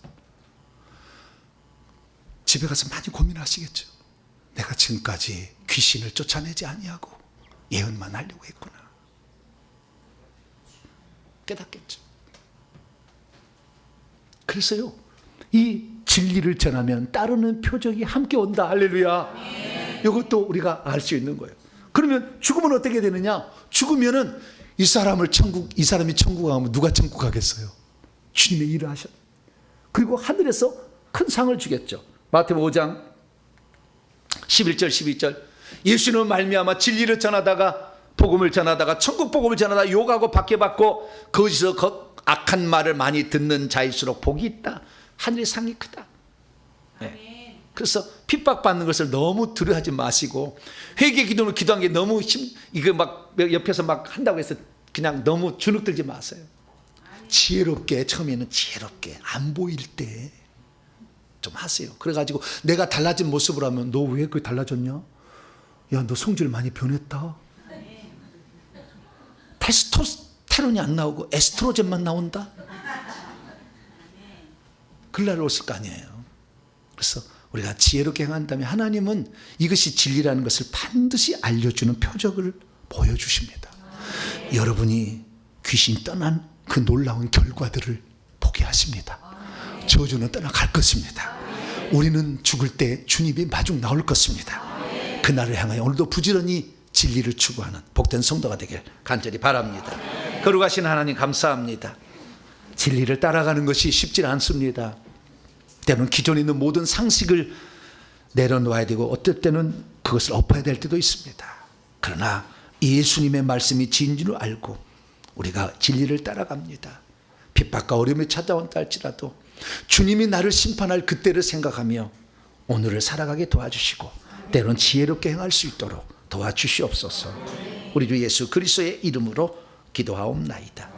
집에 가서 많이 고민하시겠죠. 내가 지금까지 귀신을 쫓아내지 아니하고 예언만 하려고 했구나. 깨닫겠죠. 그래서요, 이 진리를 전하면 따르는 표적이 함께 온다. 할렐루야. 이것도 우리가 알 수 있는 거예요. 그러면 죽으면 어떻게 되느냐? 죽으면은 이 사람이 천국 가면 누가 천국 가겠어요? 주님의 일을 하셨. 그리고 하늘에서 큰 상을 주겠죠. 마태복음 5장 11절 12절. 예수는 말미암아 진리를 전하다가 복음을 전하다가 천국 복음을 전하다가 욕하고 박해받고 거기서 악한 말을 많이 듣는 자일수록 복이 있다. 하늘의 상이 크다. 네. 그래서 핍박받는 것을 너무 두려워하지 마시고, 회개 기도를 기도한 게 너무 이거 막 옆에서 막 한다고 해서 그냥 너무 주눅들지 마세요. 지혜롭게, 처음에는 지혜롭게 안 보일 때 좀 하세요. 그래가지고 내가 달라진 모습을 하면 너 왜 그렇게 달라졌냐? 야, 너 성질 많이 변했다. 테스토스테론이 안 나오고 에스트로겐만 나온다. 그럴 날 오실 거 아니에요. 그래서 우리가 지혜롭게 행한다면 하나님은 이것이 진리라는 것을 반드시 알려주는 표적을 보여주십니다. 여러분이 귀신이 떠난 그 놀라운 결과들을 보게 하십니다. 저주는 떠나갈 것입니다. 우리는 죽을 때 주님이 마중 나올 것입니다. 그날을 향하여 오늘도 부지런히 진리를 추구하는 복된 성도가 되길 간절히 바랍니다. 거룩하신 하나님 감사합니다. 진리를 따라가는 것이 쉽지 않습니다. 때로는 기존에 있는 모든 상식을 내려놓아야 되고 어떨 때는 그것을 엎어야 될 때도 있습니다. 그러나 예수님의 말씀이 진리로 알고 우리가 진리를 따라갑니다. 핍박과 어려움이 찾아온다 할지라도 주님이 나를 심판할 그때를 생각하며 오늘을 살아가게 도와주시고 때로는 지혜롭게 행할 수 있도록 도와주시옵소서. 우리 주 예수 그리스도의 이름으로 기도하옵나이다.